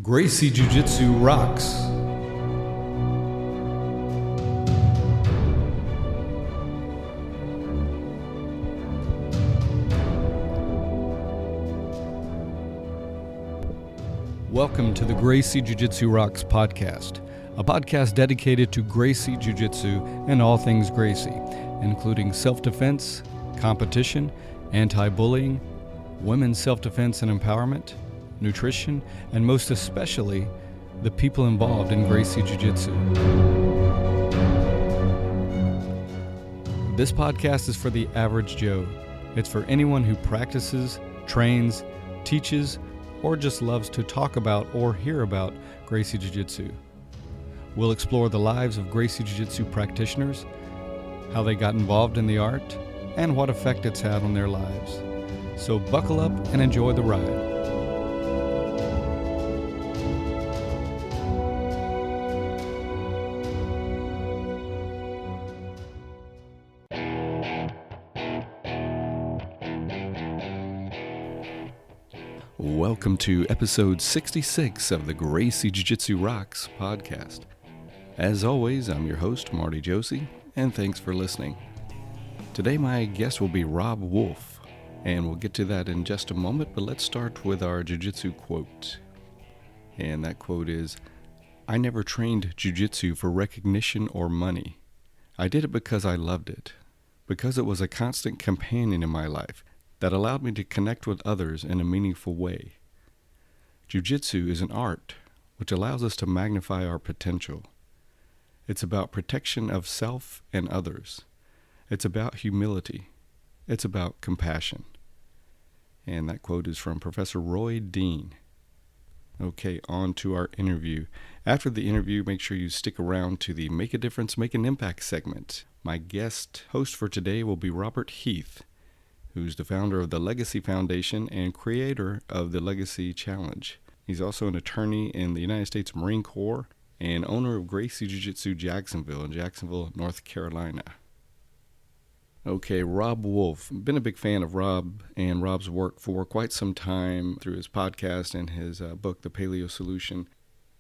Gracie Jiu Jitsu rocks. Welcome to the Gracie Jiu Jitsu Rocks podcast, a podcast dedicated to Gracie Jiu Jitsu and all things Gracie, including self-defense, competition, anti-bullying, women's self-defense and empowerment, nutrition, and most especially, the people involved in Gracie Jiu Jitsu. This podcast is for the average Joe. It's for anyone who practices, trains, teaches, or just loves to talk about or hear about Gracie Jiu Jitsu. We'll explore the lives of Gracie Jiu Jitsu practitioners, how they got involved in the art, and what effect it's had on their lives. So buckle up and enjoy the ride. Welcome to episode 66 of the Gracie Jiu Jitsu Rocks podcast. As always, I'm your host, Marty Josie, and thanks for listening. Today my guest will be Robb Wolf, and we'll get to that in just a moment, but let's start with our Jiu Jitsu quote. And that quote is, "I never trained Jiu Jitsu for recognition or money. I did it because I loved it, because it was a constant companion in my life that allowed me to connect with others in a meaningful way. Jiu-Jitsu is an art which allows us to magnify our potential. It's about protection of self and others. It's about humility. It's about compassion." And that quote is from Professor Roy Dean. Okay, on to our interview. After the interview, make sure you stick around to the Make a Difference, Make an Impact segment. My guest host for today will be Robert Heath, who's the founder of the Legacy Foundation and creator of the Legacy Challenge. He's also an attorney in the United States Marine Corps and owner of Gracie Jiu Jitsu Jacksonville in Jacksonville, North Carolina. Okay, Robb Wolf. Been a big fan of Robb and Robb's work for quite some time through his podcast and his book, The Paleo Solution.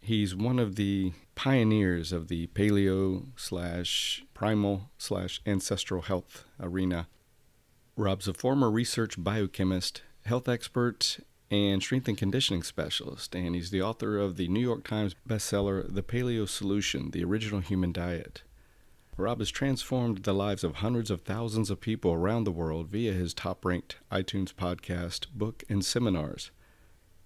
He's one of the pioneers of the paleo/primal/ancestral health arena. Robb's a former research biochemist, health expert, and strength and conditioning specialist, and he's the author of the New York Times bestseller, The Paleo Solution, The Original Human Diet. Robb has transformed the lives of hundreds of thousands of people around the world via his top-ranked iTunes podcast, book, and seminars.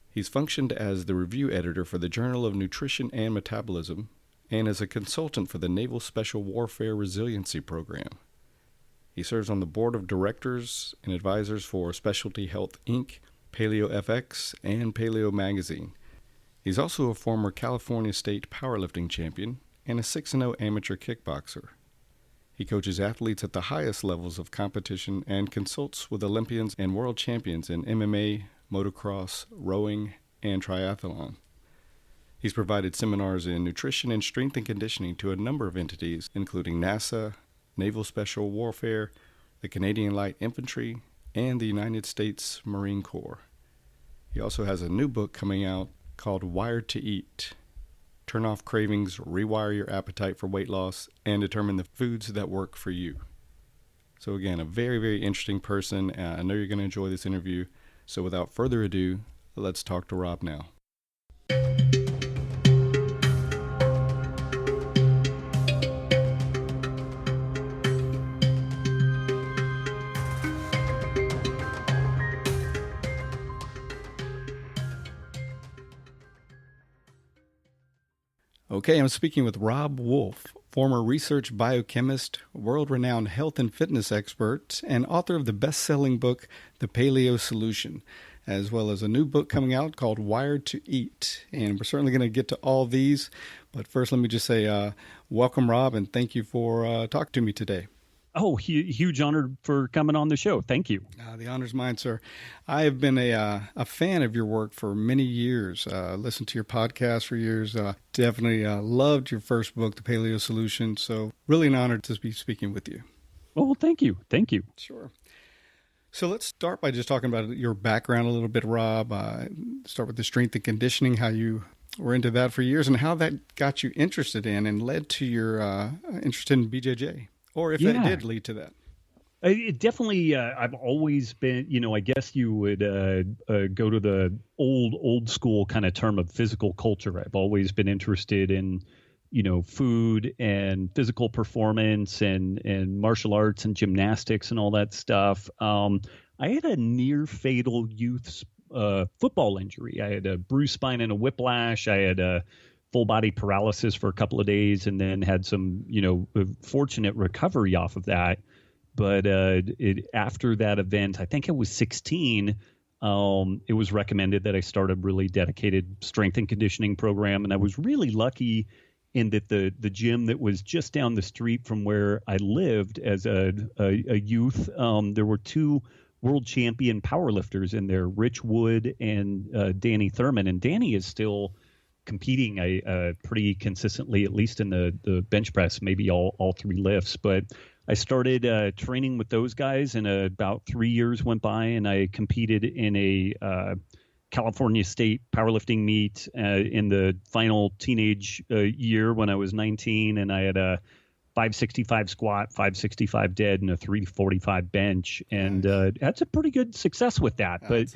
He's functioned as the review editor for the Journal of Nutrition and Metabolism, and as a consultant for the Naval Special Warfare Resiliency Program. He serves on the board of directors and advisors for Specialty Health Inc., Paleo FX, and Paleo Magazine. He's also a former California State powerlifting champion and a 6-0 amateur kickboxer. He coaches athletes at the highest levels of competition and consults with Olympians and world champions in MMA, motocross, rowing, and triathlon. He's provided seminars in nutrition and strength and conditioning to a number of entities, including NASA, Naval Special Warfare, the Canadian Light Infantry, and the United States Marine Corps. He also has a new book coming out called Wired to Eat. Turn off cravings, rewire your appetite for weight loss, and determine the foods that work for you. So again, a very, very interesting person. I know you're going to enjoy this interview. So without further ado, let's talk to Robb now. Okay, I'm speaking with Robb Wolf, former research biochemist, world-renowned health and fitness expert, and author of the best-selling book, The Paleo Solution, as well as a new book coming out called Wired to Eat. And we're certainly going to get to all these, but first let me just say welcome, Robb, and thank you for talking to me today. Oh, huge honor for coming on the show. Thank you. The honor's mine, sir. I have been a fan of your work for many years. Listened to your podcast for years. Definitely loved your first book, The Paleo Solution. So really an honor to be speaking with you. Oh, thank you. Thank you. Sure. So let's start by just talking about your background a little bit, Robb. Start with the strength and conditioning, how you were into that for years, and how that got you interested in and led to your interest in BJJ, or if that did lead to that. It definitely, I've always been, I guess you would go to the old school kind of term of physical culture. I've always been interested in, food and physical performance and martial arts and gymnastics and all that stuff. I had a near fatal youth football injury. I had a bruised spine and a whiplash. I had a full body paralysis for a couple of days, and then had some, fortunate recovery off of that. But after that event, I think I was 16, it was recommended that I start a really dedicated strength and conditioning program. And I was really lucky in that the gym that was just down the street from where I lived as a youth, there were two world champion powerlifters in there, Rich Wood and Danny Thurman. And Danny is still competing pretty consistently, at least in the bench press, maybe all three lifts. But I started training with those guys, and about 3 years went by, and I competed in a California State powerlifting meet in the final teenage year when I was 19, and I had a 565 squat, 565 dead, and a 345 bench, and had some pretty good success with that. But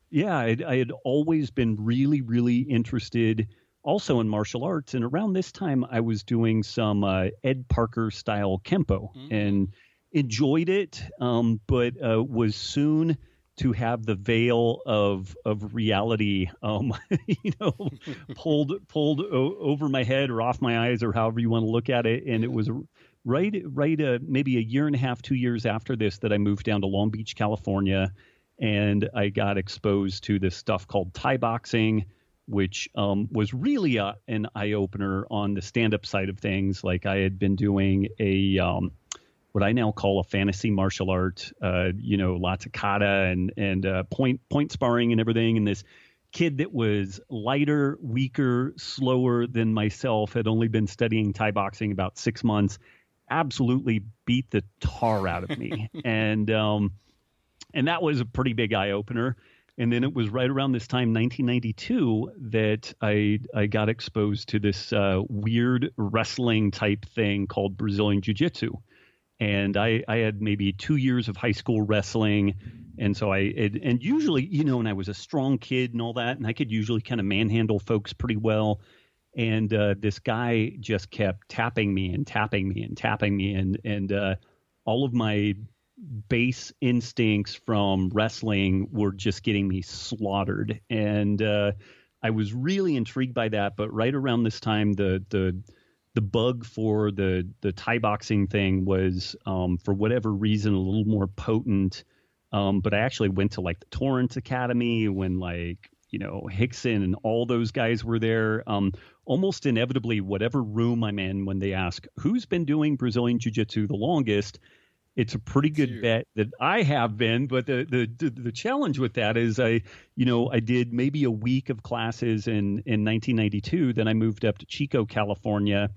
yeah, I had always been really, really interested also in martial arts. And around this time, I was doing some Ed Parker style Kempo and enjoyed it, but was soon to have the veil of reality, pulled over my head or off my eyes, or however you want to look at it. And it was right, maybe a year and a half, 2 years after this, that I moved down to Long Beach, California, and I got exposed to this stuff called Thai boxing, which was really an eye-opener on the stand-up side of things. Like, I had been doing what I now call a fantasy martial art, lots of kata and point sparring and everything. And this kid that was lighter, weaker, slower than myself, had only been studying Thai boxing about 6 months, absolutely beat the tar out of me. And that was a pretty big eye-opener. And then it was right around this time, 1992, that I got exposed to this weird wrestling type thing called Brazilian Jiu Jitsu. And I had maybe 2 years of high school wrestling. And so and usually, and I was a strong kid and all that, and I could usually kind of manhandle folks pretty well. And this guy just kept tapping me and tapping me and tapping me. And all of my base instincts from wrestling were just getting me slaughtered. And I was really intrigued by that. But right around this time, the bug for the Thai boxing thing was, for whatever reason, a little more potent. But I actually went to like the Torrance Academy when Hickson and all those guys were there. Almost inevitably, whatever room I'm in, when they ask who's been doing Brazilian Jiu-Jitsu the longest, it's a pretty good bet that I have been. But the challenge with that is I did maybe a week of classes in 1992. Then I moved up to Chico, California,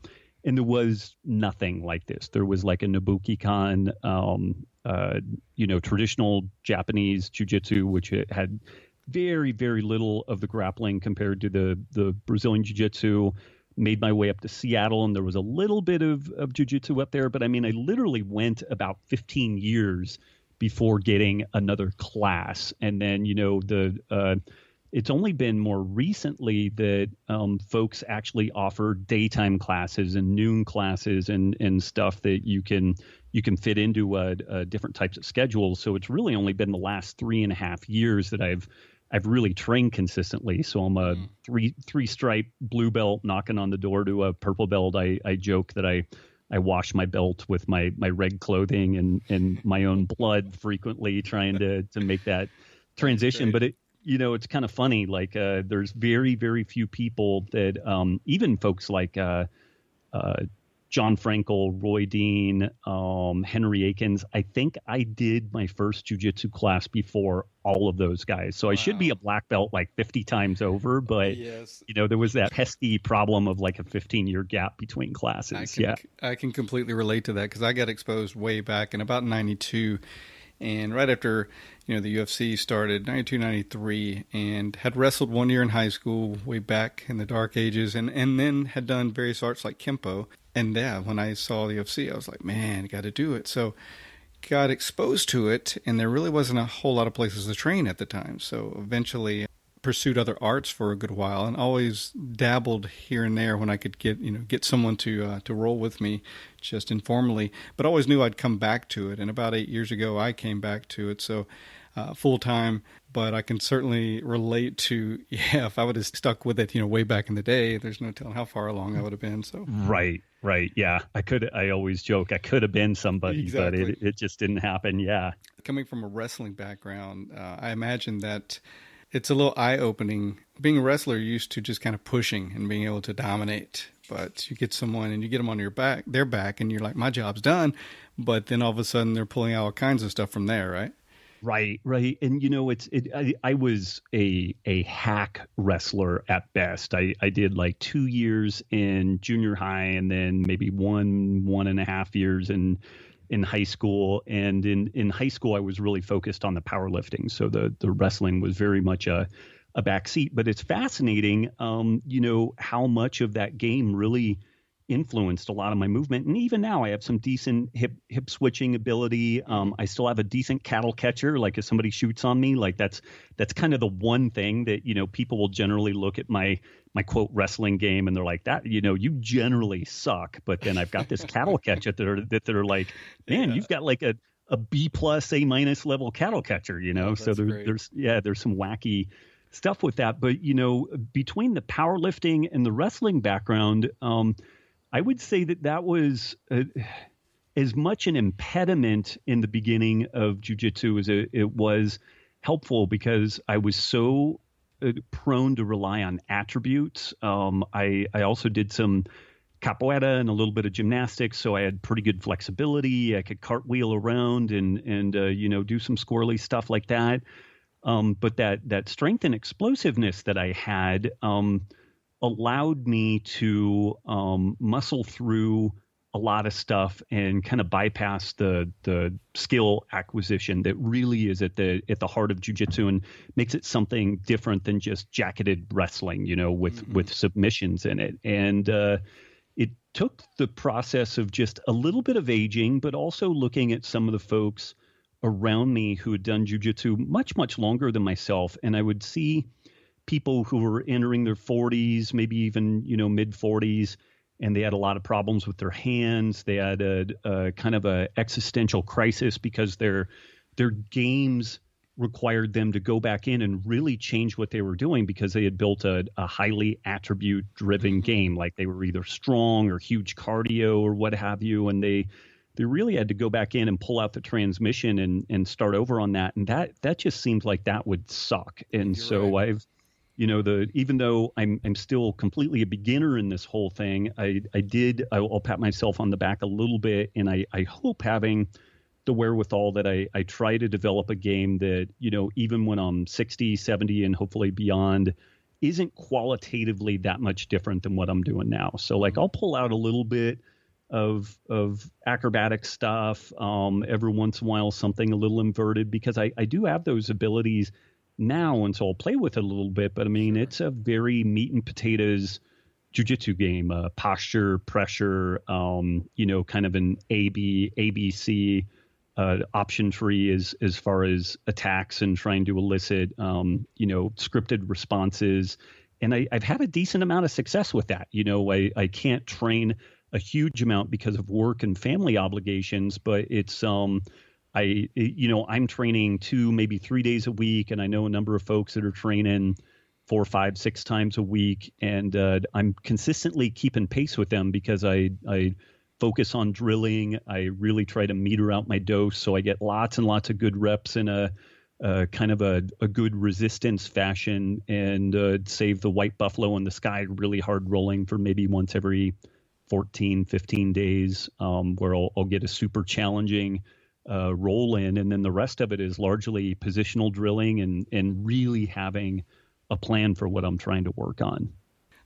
and there was nothing like this. There was like a Nobuki-kan, traditional Japanese jiu-jitsu, which had very, very little of the grappling compared to the Brazilian jiu-jitsu. Made my way up to Seattle, and there was a little bit of jiu-jitsu up there. But I mean, I literally went about 15 years before getting another class. And then, it's only been more recently that folks actually offer daytime classes and noon classes and stuff that you can fit into different types of schedules. So it's really only been the last 3.5 years that I've really trained consistently. So I'm a three stripe blue belt knocking on the door to a purple belt. I joke that I wash my belt with my red clothing and my own blood frequently, trying to make that transition. But it's kind of funny. Like there's very, very few people that even folks like Jon Frankel, Roy Dean, Henry Aikens. I think I did my first jiu-jitsu class before all of those guys. So I should be a black belt like 50 times over, but there was that pesky problem of like a 15-year gap between classes. I can completely relate to that, because I got exposed way back in about 92. And right after, the UFC started, 92, 93, and had wrestled 1 year in high school way back in the dark ages, and then had done various arts like Kempo. And yeah, when I saw the UFC, I was like, man, got to do it. So got exposed to it, and there really wasn't a whole lot of places to train at the time. So eventually pursued other arts for a good while, and always dabbled here and there when I could get someone to roll with me, just informally. But always knew I'd come back to it. And about 8 years ago, I came back to it. So full time. But I can certainly relate to, if I would have stuck with it, way back in the day, there's no telling how far along I would have been. So right. Yeah. I always joke I could have been somebody, exactly. But it just didn't happen. Yeah. Coming from a wrestling background, I imagine that it's a little eye-opening. Being a wrestler, you're used to just kind of pushing and being able to dominate. But you get someone and you get them on their back, and you're like, my job's done. But then all of a sudden they're pulling out all kinds of stuff from there, right? Right. And I was a hack wrestler at best. I did like 2 years in junior high, and then maybe 1.5 years in high school. And in high school, I was really focused on the powerlifting. So the wrestling was very much a backseat. But it's fascinating, how much of that game really influenced a lot of my movement. And even now I have some decent hip switching ability. I still have a decent cattle catcher. Like if somebody shoots on me, like that's kind of the one thing that, people will generally look at my quote wrestling game and they're like, that, you generally suck. But then I've got this cattle catcher that they're like, man, yeah, you've got like a B+ A- level cattle catcher, Oh, so there's some wacky stuff with that. But, between the powerlifting and the wrestling background, I would say that was as much an impediment in the beginning of jiu-jitsu as it was helpful, because I was so prone to rely on attributes. I also did some capoeira and a little bit of gymnastics, so I had pretty good flexibility. I could cartwheel around and do some squirrely stuff like that. But that strength and explosiveness that I had allowed me to muscle through a lot of stuff and kind of bypass the skill acquisition that really is at the heart of jiu-jitsu and makes it something different than just jacketed wrestling, with submissions in it. And it took the process of just a little bit of aging, but also looking at some of the folks around me who had done jiu-jitsu much, much longer than myself. And I would see people who were entering their 40s, maybe even, mid 40s, and they had a lot of problems with their hands. They had a kind of a existential crisis because their games required them to go back in and really change what they were doing, because they had built a highly attribute driven game. Like they were either strong or huge cardio or what have you. And they really had to go back in and pull out the transmission and start over on that. And that just seemed like that would suck. And You're so right. even though I'm still completely a beginner in this whole thing, I'll pat myself on the back a little bit. And I hope having the wherewithal that I try to develop a game that, even when I'm 60, 70 and hopefully beyond, isn't qualitatively that much different than what I'm doing now. So like I'll pull out a little bit of acrobatic stuff, every once in a while, something a little inverted, because I do have those abilities now. And so I'll play with it a little bit, but I mean, It's a very meat and potatoes jiu-jitsu game, posture, pressure, kind of an ABC, option tree as far as attacks and trying to elicit, scripted responses. And I've had a decent amount of success with that. I can't train a huge amount because of work and family obligations, but it's, I'm training 2, maybe 3 days a week. And I know a number of folks that are training 4, 5, 6 times a week. And I'm consistently keeping pace with them because I focus on drilling. I really try to meter out my dose. So I get lots and lots of good reps in a kind of a good resistance fashion, and save the white buffalo in the sky really hard rolling for maybe once every 14, 15 days, where I'll get a super challenging roll in. And then the rest of it is largely positional drilling and really having a plan for what I'm trying to work on.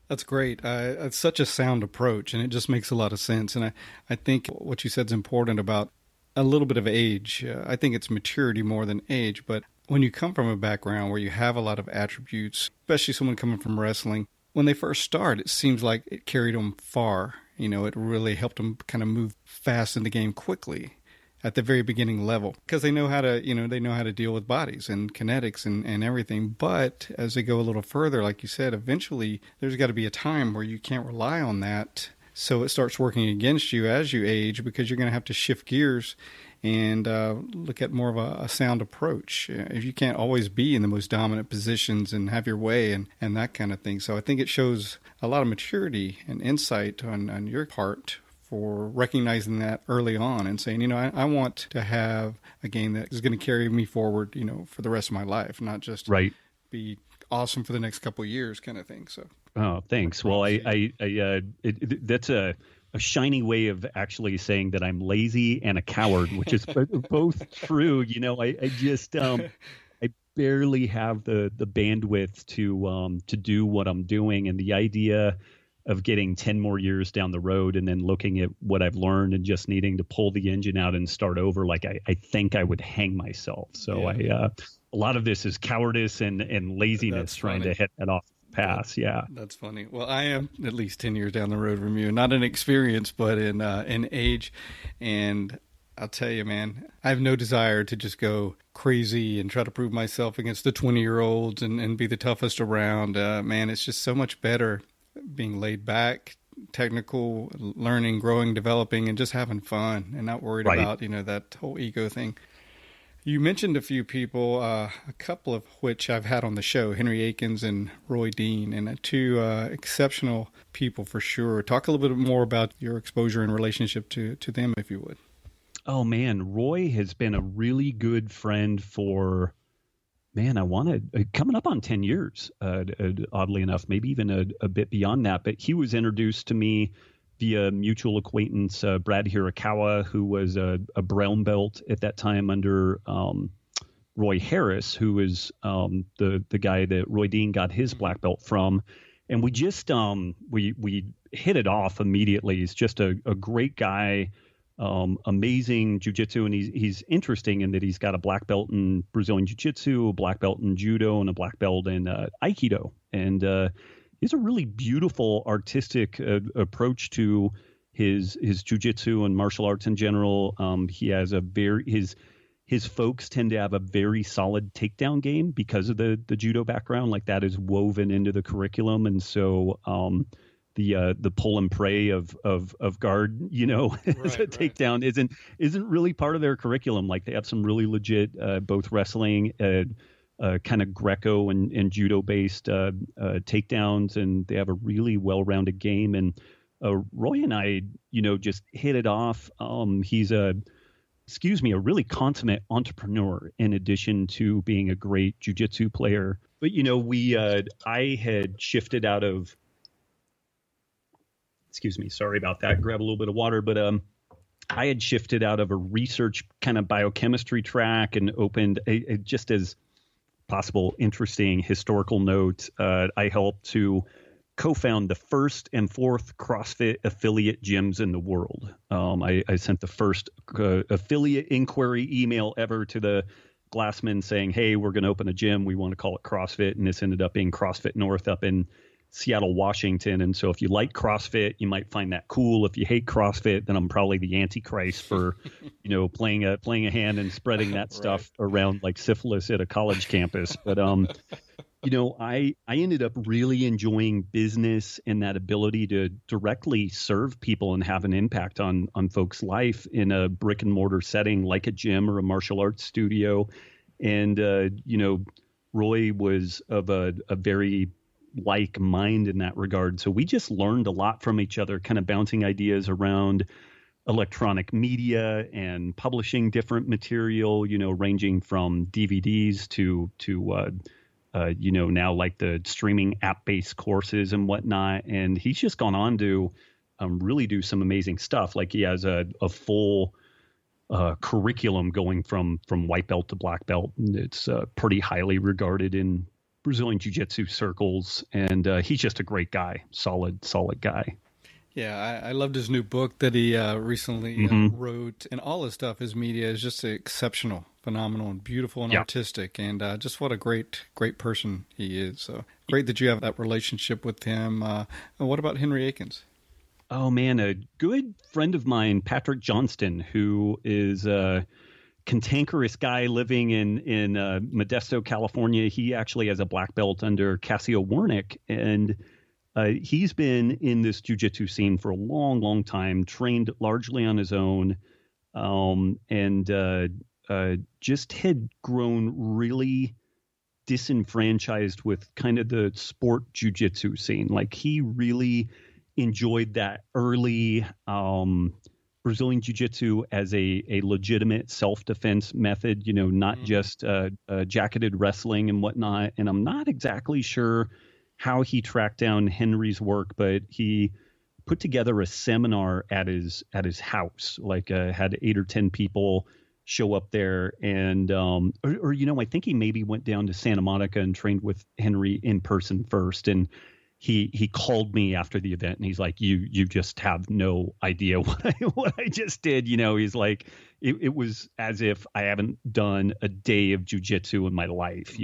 That's great. It's such a sound approach, and it just makes a lot of sense. And I think what you said is important about a little bit of age. I think it's maturity more than age, but when you come from a background where you have a lot of attributes, especially someone coming from wrestling, when they first start, it seems like it carried them far. You know, it really helped them kind of move fast in the game quickly at the very beginning level, because they know how to, they know how to deal with bodies and kinetics and everything. But as they go a little further, like you said, eventually there's got to be a time where you can't rely on that. So it starts working against you as you age, because you're going to have to shift gears and look at more of a sound approach. If you can't always be in the most dominant positions and have your way and that kind of thing. So I think it shows a lot of maturity and insight on your part for recognizing that early on and saying, I want to have a game that is going to carry me forward, for the rest of my life, not just be awesome for the next couple of years kind of thing. So, oh, thanks. Well, that's a shiny way of actually saying that I'm lazy and a coward, which is both true. I just, I barely have the bandwidth to do what I'm doing, and the idea of getting 10 more years down the road and then looking at what I've learned and just needing to pull the engine out and start over, like I think I would hang myself. So a lot of this is cowardice and laziness trying to hit that off the pass. Yeah. That's funny. Well, I am at least 10 years down the road from you, not in experience, but in age. And I'll tell you, man, I have no desire to just go crazy and try to prove myself against the 20-year-olds and be the toughest around. Man, it's just so much better being laid back, technical, learning, growing, developing, and just having fun and not worried about, that whole ego thing. You mentioned a few people, a couple of which I've had on the show, Henry Aikens and Roy Dean, and two exceptional people for sure. Talk a little bit more about your exposure and relationship to them, if you would. Oh, man, Roy has been a really good friend for... Man, I wanted coming up on 10 years, oddly enough, maybe even a bit beyond that. But he was introduced to me via mutual acquaintance, Brad Hirakawa, who was a brown belt at that time under Roy Harris, who was the guy that Roy Dean got his black belt from. And we just we hit it off immediately. He's just a great guy. Amazing jiu-jitsu, and he's interesting in that he's got a black belt in Brazilian jiu-jitsu, a black belt in judo, and a black belt in aikido. And he has a really beautiful artistic approach to his jiu-jitsu and martial arts in general. He has his folks tend to have a very solid takedown game because of the judo background. Like, that is woven into the curriculum, and so the pull and pray of guard, as a takedown isn't really part of their curriculum. Like, they have some really legit both wrestling, kind of Greco and judo based takedowns, and they have a really well-rounded game. And Roy and I, just hit it off. He's a really consummate entrepreneur in addition to being a great jiu-jitsu player. But I had shifted out of. Excuse me, sorry about that. Grab a little bit of water, but I had shifted out of a research kind of biochemistry track and opened just as possible interesting historical note. I helped to co-found the first and fourth CrossFit affiliate gyms in the world. I sent the first affiliate inquiry email ever to the Glassman saying, hey, we're going to open a gym. We want to call it CrossFit. And this ended up being CrossFit North up in Seattle, Washington. And so if you like CrossFit, you might find that cool. If you hate CrossFit, then I'm probably the Antichrist for, playing a hand and spreading that stuff around like syphilis at a college campus. But, I ended up really enjoying business and that ability to directly serve people and have an impact on folks' life in a brick and mortar setting like a gym or a martial arts studio. And, Roy was of a very like mind in that regard. So we just learned a lot from each other, kind of bouncing ideas around electronic media and publishing different material, ranging from DVDs to now like the streaming app-based courses and whatnot. And he's just gone on to really do some amazing stuff. Like, he has a full curriculum going from white belt to black belt. And it's pretty highly regarded in Brazilian jiu-jitsu circles, and he's just a great guy, solid guy. Yeah, I loved his new book that he recently wrote, and all his stuff, his media is just exceptional, phenomenal, and beautiful and artistic, and just what a great person he is. So great that you have that relationship with him. And what about Henry Aikens? Oh man, a good friend of mine, Patrick Johnston, who is a cantankerous guy living in Modesto, California. He actually has a black belt under Cassio Warnick, and he's been in this jiu-jitsu scene for a long, long time, trained largely on his own, and just had grown really disenfranchised with kind of the sport jiu-jitsu scene. Like he really enjoyed that early Brazilian jiu-jitsu as a legitimate self-defense method, not just jacketed wrestling and whatnot. And I'm not exactly sure how he tracked down Henry's work, but he put together a seminar at his house, like had 8 or 10 people show up there. And, I think he maybe went down to Santa Monica and trained with Henry in person first. And he called me after the event and he's like, you just have no idea what I just did. He's like, it was as if I haven't done a day of jujitsu in my life,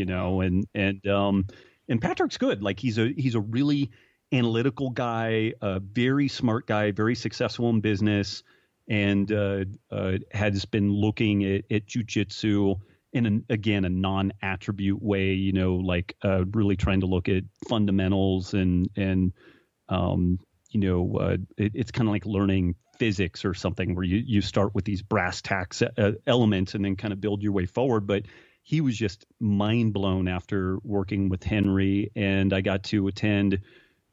and Patrick's good. Like he's a really analytical guy, a very smart guy, very successful in business, and has been looking at jujitsu in a non-attribute way, really trying to look at fundamentals and it's kind of like learning physics or something where you start with these brass tacks elements and then kind of build your way forward. But he was just mind blown after working with Henry, and I got to attend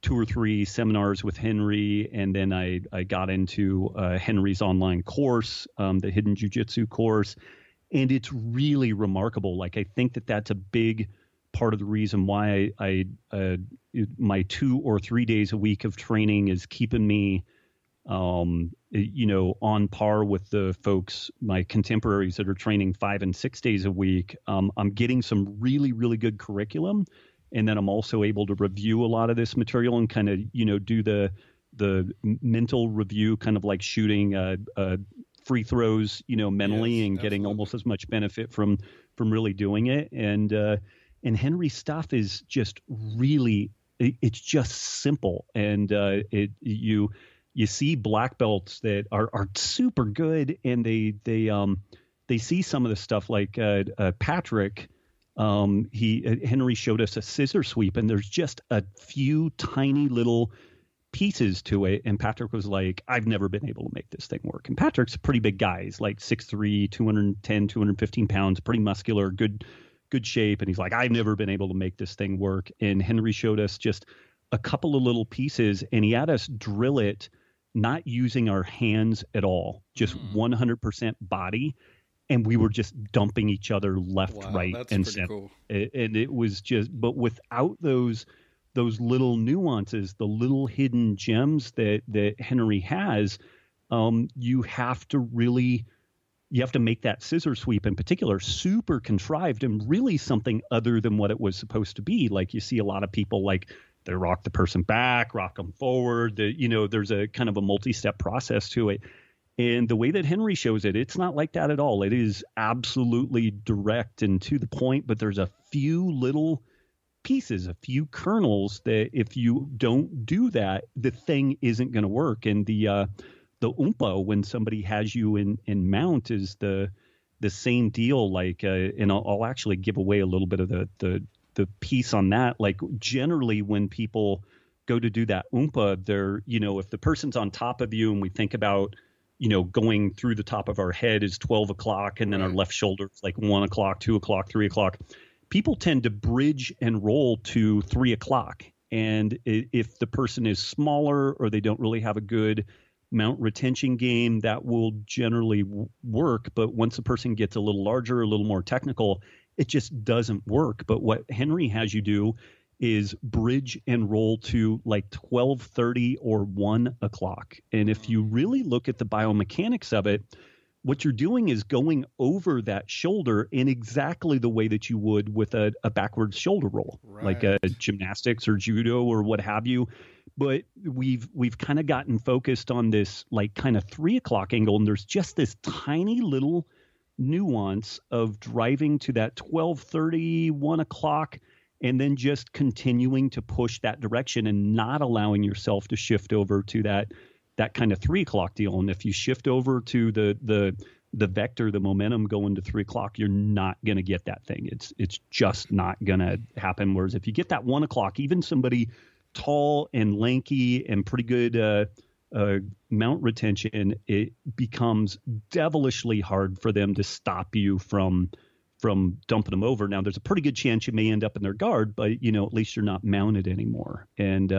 2 or 3 seminars with Henry, and then I got into Henry's online course, the Hidden Jiu-Jitsu course. And it's really remarkable. Like, I think that's a big part of the reason why my 2 or 3 days a week of training is keeping me, on par with the folks, my contemporaries that are training 5 and 6 days a week. I'm getting some really, really good curriculum. And then I'm also able to review a lot of this material and kind of, do the mental review, kind of like shooting free throws, mentally, and getting almost as much benefit from really doing it. And Henry's stuff is just really, it's just simple. And you see black belts that are super good, and they see some of the stuff like Patrick. Henry showed us a scissor sweep, and there's just a few tiny little pieces to it. And Patrick was like, I've never been able to make this thing work. And Patrick's a pretty big guy. He's like 6'3", 210, 215 pounds, pretty muscular, good shape. And he's like, I've never been able to make this thing work. And Henry showed us just a couple of little pieces, and he had us drill it, not using our hands at all, just 100% body. And we were just dumping each other left, right, and center. Cool. And it was just, but without those little nuances, the little hidden gems that Henry has, you have to make that scissor sweep in particular super contrived and really something other than what it was supposed to be. Like you see a lot of people, like they rock the person back, rock them forward. There's a kind of a multi-step process to it. And the way that Henry shows it, it's not like that at all. It is absolutely direct and to the point, but there's a few little pieces, a few kernels that if you don't do that, the thing isn't going to work. And the oompa, when somebody has you in mount, is the same deal. Like, and I'll actually give away a little bit of the piece on that. Like generally when people go to do that oompa, they're, if the person's on top of you and we think about, going through the top of our head is 12 o'clock and then our left shoulder is like 1 o'clock, 2 o'clock, 3 o'clock. People tend to bridge and roll to 3 o'clock. And if the person is smaller or they don't really have a good mount retention game, that will generally work. But once a person gets a little larger, a little more technical, it just doesn't work. But what Henry has you do is bridge and roll to like 12:30 or 1 o'clock. And if you really look at the biomechanics of it, what you're doing is going over that shoulder in exactly the way that you would with a backwards shoulder roll, like a gymnastics or judo or what have you. But we've kind of gotten focused on this like kind of 3 o'clock angle, and there's just this tiny little nuance of driving to that 12:30, 1 o'clock, and then just continuing to push that direction and not allowing yourself to shift over to that kind of 3 o'clock deal. And if you shift over to the vector, the momentum going to 3 o'clock, you're not going to get that thing. It's just not going to happen. Whereas if you get that 1 o'clock, even somebody tall and lanky and pretty good mount retention, it becomes devilishly hard for them to stop you from dumping them over. Now, there's a pretty good chance you may end up in their guard, but at least you're not mounted anymore. And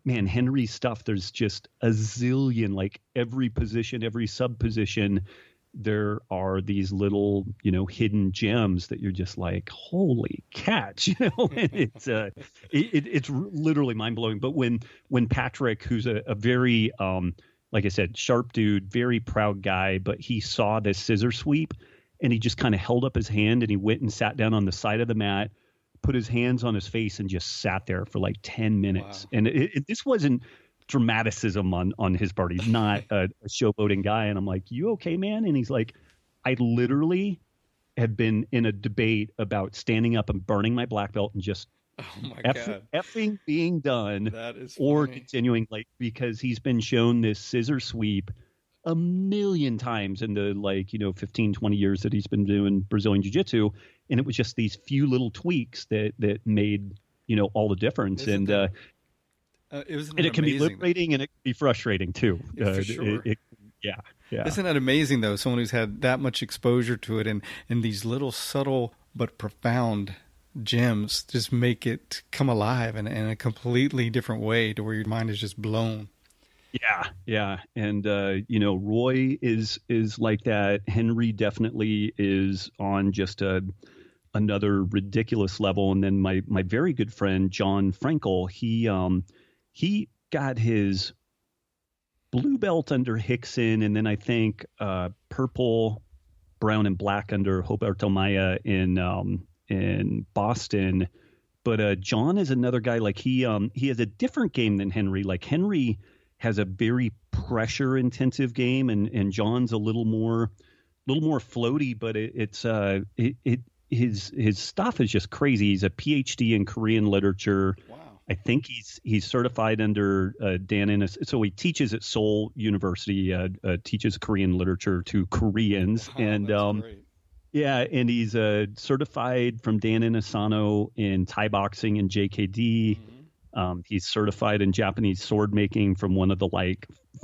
man, Henry's stuff, there's just a zillion, like every position, every sub position, there are these little, hidden gems that you're just like, holy catch, and it's literally mind blowing. But when Patrick, who's a very, like I said, sharp dude, very proud guy, but he saw this scissor sweep and he just kind of held up his hand and he went and sat down on the side of the mat, put his hands on his face and just sat there for like 10 minutes. Wow. And this wasn't dramaticism on his part. He's not a showboating guy. And I'm like, you okay, man? And he's like, I literally have been in a debate about standing up and burning my black belt and just effing being done, or continuing, like, because he's been shown this scissor sweep a million times in the 15, 20 years that he's been doing Brazilian Jiu-Jitsu. And it was just these few little tweaks that made, all the difference. It can be liberating and it can be frustrating too. For sure. Yeah. Isn't that amazing though? Someone who's had that much exposure to it and these little subtle but profound gems just make it come alive in a completely different way to where your mind is just blown. Yeah. And, Roy is like that. Henry definitely is on just another ridiculous level. And then my very good friend, Jon Frankel, he got his blue belt under Hickson. And then I think purple, brown, and black under Roberto Maia in Boston. But Jon is another guy, like he has a different game than Henry. Like Henry has a very pressure intensive game, and Jon's a little more floaty, but his stuff is just crazy. He's a PhD in Korean literature. Wow. I think he's certified under Dan Innes. So he teaches at Seoul University, teaches Korean literature to Koreans. Wow, and that's great. Yeah, and he's certified from Dan Inosanto in Thai boxing and JKD. Mm-hmm. He's certified in Japanese sword making from one of the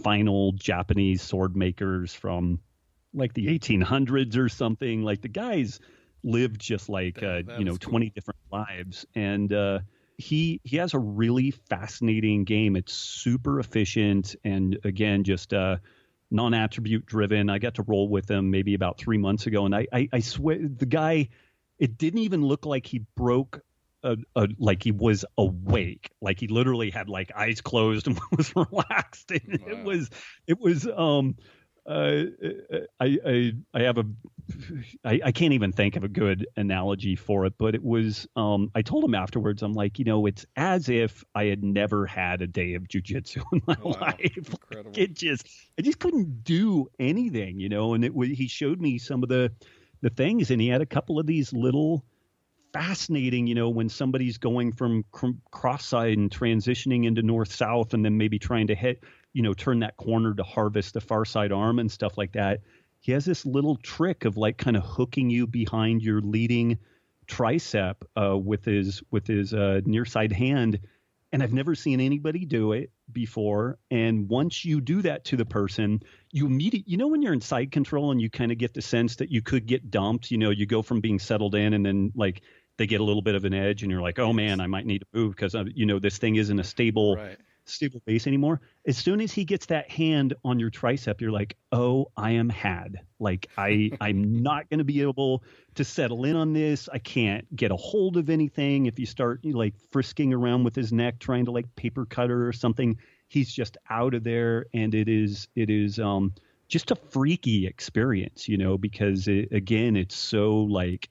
final Japanese sword makers from like the 1800s or something. Like the guy's lived just like 20 different lives, and he has a really fascinating game. It's super efficient, and again, just non-attribute driven. I got to roll with him maybe about 3 months ago, and I swear the guy, it didn't even look like he broke like he was awake. Like he literally had like eyes closed and was relaxed. And wow. It was I can't even think of a good analogy for it, but it was, I told him afterwards, I'm like, it's as if I had never had a day of jiu-jitsu in my life. Incredible. I just couldn't do anything, and he showed me some of the things, and he had a couple of these little fascinating, when somebody's going from cross-side and transitioning into north-south and then maybe trying to hit, turn that corner to harvest the far side arm and stuff like that. He has this little trick of like kind of hooking you behind your leading tricep with his near side hand. And I've never seen anybody do it before. And once you do that to the person, you immediately, when you're in side control and you kind of get the sense that you could get dumped, you go from being settled in and then like they get a little bit of an edge and you're like, oh man, I might need to move because, this thing isn't a stable base anymore. As soon as he gets that hand on your tricep, you're like, oh, I am had. Like I'm not going to be able to settle in on this. I can't get a hold of anything. If you start like frisking around with his neck, trying to like paper cutter or something, he's just out of there. And it is just a freaky experience, because again, it's so like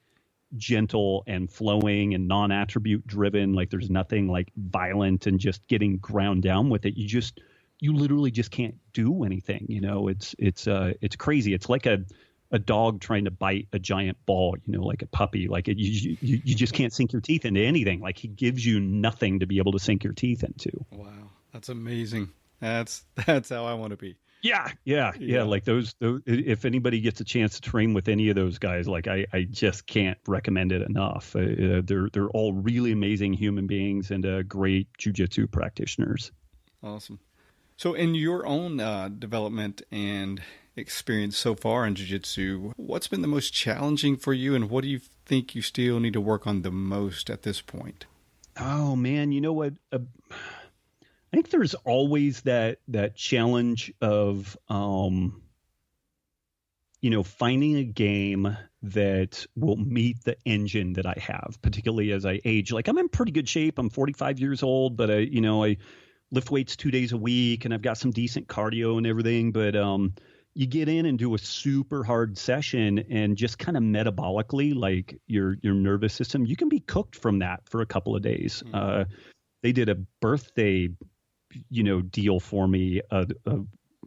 gentle and flowing and non-attribute driven. Like there's nothing like violent and just getting ground down with it. You literally just can't do anything. It's crazy. It's like a dog trying to bite a giant ball, like a puppy. Like you just can't sink your teeth into anything. Like he gives you nothing to be able to sink your teeth into. Wow, that's amazing. That's how I want to be. Yeah. Like those, if anybody gets a chance to train with any of those guys, like I just can't recommend it enough. They're all really amazing human beings and great jiu-jitsu practitioners. Awesome. So in your own development and experience so far in jiu-jitsu, what's been the most challenging for you, and what do you think you still need to work on the most at this point? Oh man, you know what? I think there's always that challenge of, finding a game that will meet the engine that I have, particularly as I age. Like I'm in pretty good shape. I'm 45 years old, but I lift weights 2 days a week and I've got some decent cardio and everything. But you get in and do a super hard session and just kind of metabolically, like your nervous system, you can be cooked from that for a couple of days. They did a birthday deal for me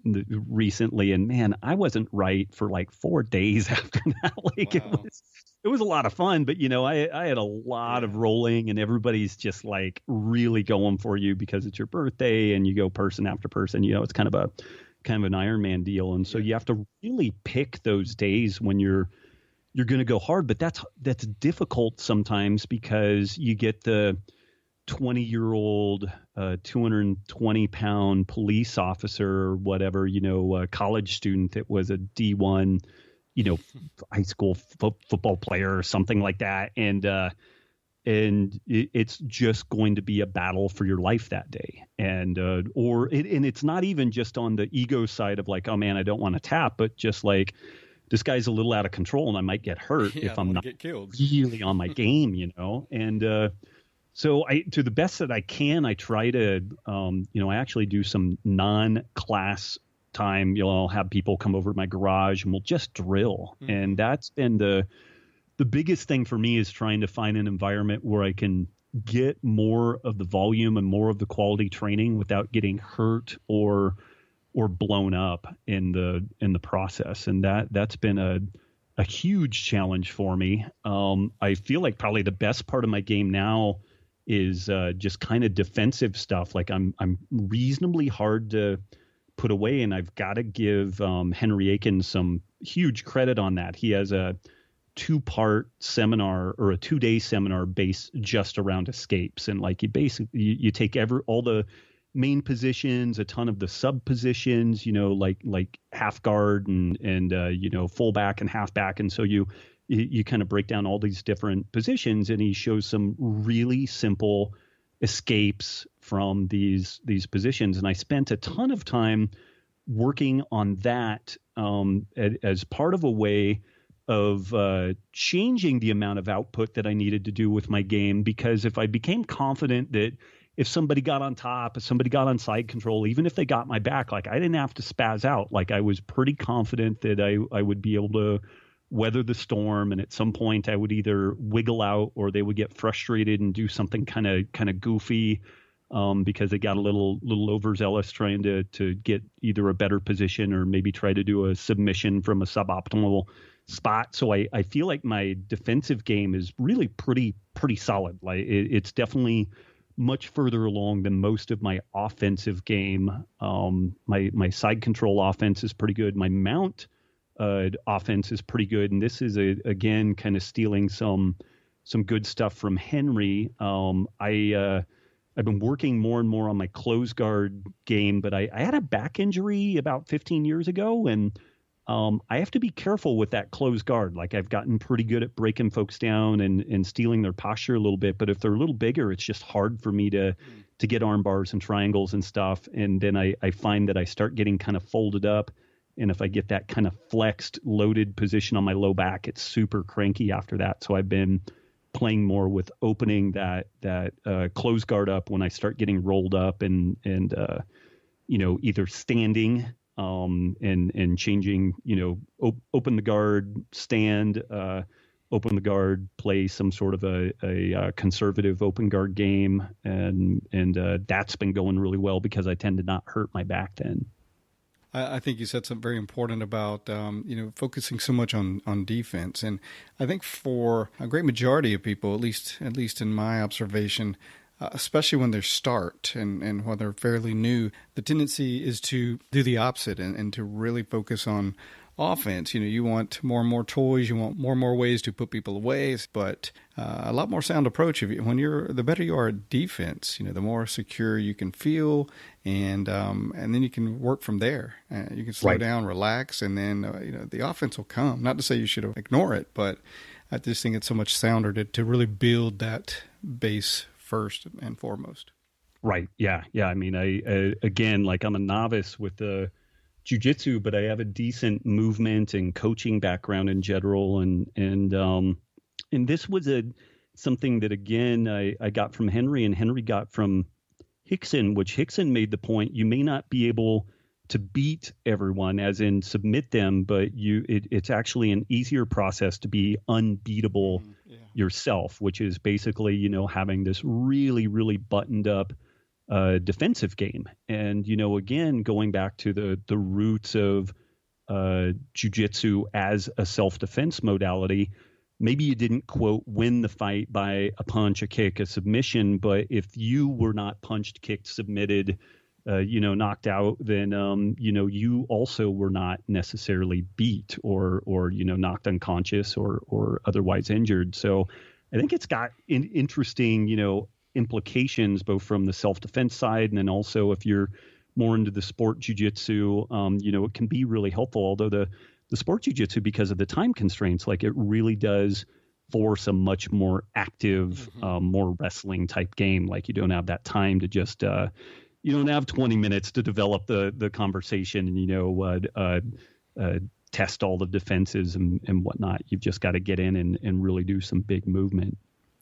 recently, and man, I wasn't right for like 4 days after that. Like wow. It was a lot of fun, but I had a lot of rolling, and everybody's just like really going for you because it's your birthday, and you go person after person. It's kind of an Iron Man deal, and so you have to really pick those days when you're going to go hard. But that's difficult sometimes because you get the 20-year-old, 220-pound police officer or whatever, a college student that was a D1, high school football player or something like that. And it's just going to be a battle for your life that day. And it's not even just on the ego side of like, oh man, I don't want to tap, but just like, this guy's a little out of control and I might get hurt if I'm not really on my game, and, so to the best that I can, I try to, I actually do some non-class time. I'll have people come over to my garage and we'll just drill. Mm-hmm. And that's been the biggest thing for me, is trying to find an environment where I can get more of the volume and more of the quality training without getting hurt or blown up in the process. And that's been a huge challenge for me. I feel like probably the best part of my game now is just kind of defensive stuff. Like I'm reasonably hard to put away, and I've got to give Henry Aikin some huge credit on that. He has a 2-part seminar or a 2-day seminar based just around escapes, and like you take all the main positions, a ton of the sub positions, like half guard and fullback and halfback, and so you kind of break down all these different positions, and he shows some really simple escapes from these positions. And I spent a ton of time working on that as part of a way of changing the amount of output that I needed to do with my game. Because if I became confident that if somebody got on top, if somebody got on side control, even if they got my back, like I didn't have to spaz out. Like I was pretty confident that I would be able to weather the storm, and at some point I would either wiggle out or they would get frustrated and do something kind of goofy because they got a little overzealous trying to get either a better position or maybe try to do a submission from a suboptimal spot. So I feel like my defensive game is really pretty solid. Like it's definitely much further along than most of my offensive game. My side control offense is pretty good. My mount offense is pretty good, and this is again kind of stealing some good stuff from Henry. I've been working more and more on my close guard game, but I had a back injury about 15 years ago, and I have to be careful with that close guard. Like I've gotten pretty good at breaking folks down and stealing their posture a little bit, but if they're a little bigger, it's just hard for me to get arm bars and triangles and stuff. And then I find that I start getting kind of folded up. And if I get that kind of flexed, loaded position on my low back, it's super cranky after that. So I've been playing more with opening that close guard up when I start getting rolled up and either standing and changing, open the guard, stand, open the guard, play some sort of a conservative open guard game. And that's been going really well because I tend to not hurt my back then. I think you said something very important about, focusing so much on defense. And I think for a great majority of people, at least in my observation, especially when they start and when they're fairly new, the tendency is to do the opposite and to really focus on offense. You want more and more toys, you want more and more ways to put people away, but a lot more sound approach. The better you are at defense, the more secure you can feel, and then you can work from there. You can slow down, relax, and then the offense will come. Not to say you should ignore it, but I just think it's so much sounder to really build that base first and foremost. Right. Yeah. I mean, again, like I'm a novice with the Jiu Jitsu, but I have a decent movement and coaching background in general, and this was something that again I got from Henry, and Henry got from Hickson, which Hickson made the point: you may not be able to beat everyone, as in submit them, but it's actually an easier process to be unbeatable yourself, which is basically having this really, really buttoned up defensive game. And, again, going back to the roots of jiu-jitsu as a self-defense modality, maybe you didn't, quote, win the fight by a punch, a kick, a submission, but if you were not punched, kicked, submitted, knocked out, then, you also were not necessarily beat or knocked unconscious or otherwise injured. So I think it's got interesting, implications both from the self-defense side, and then also if you're more into the sport jiu-jitsu, it can be really helpful. Although the sport jiu-jitsu, because of the time constraints, like it really does force a much more active, more wrestling type game. Like you don't have that time to just, you don't have 20 minutes to develop the conversation and, test all the defenses and whatnot. You've just got to get in and really do some big movement.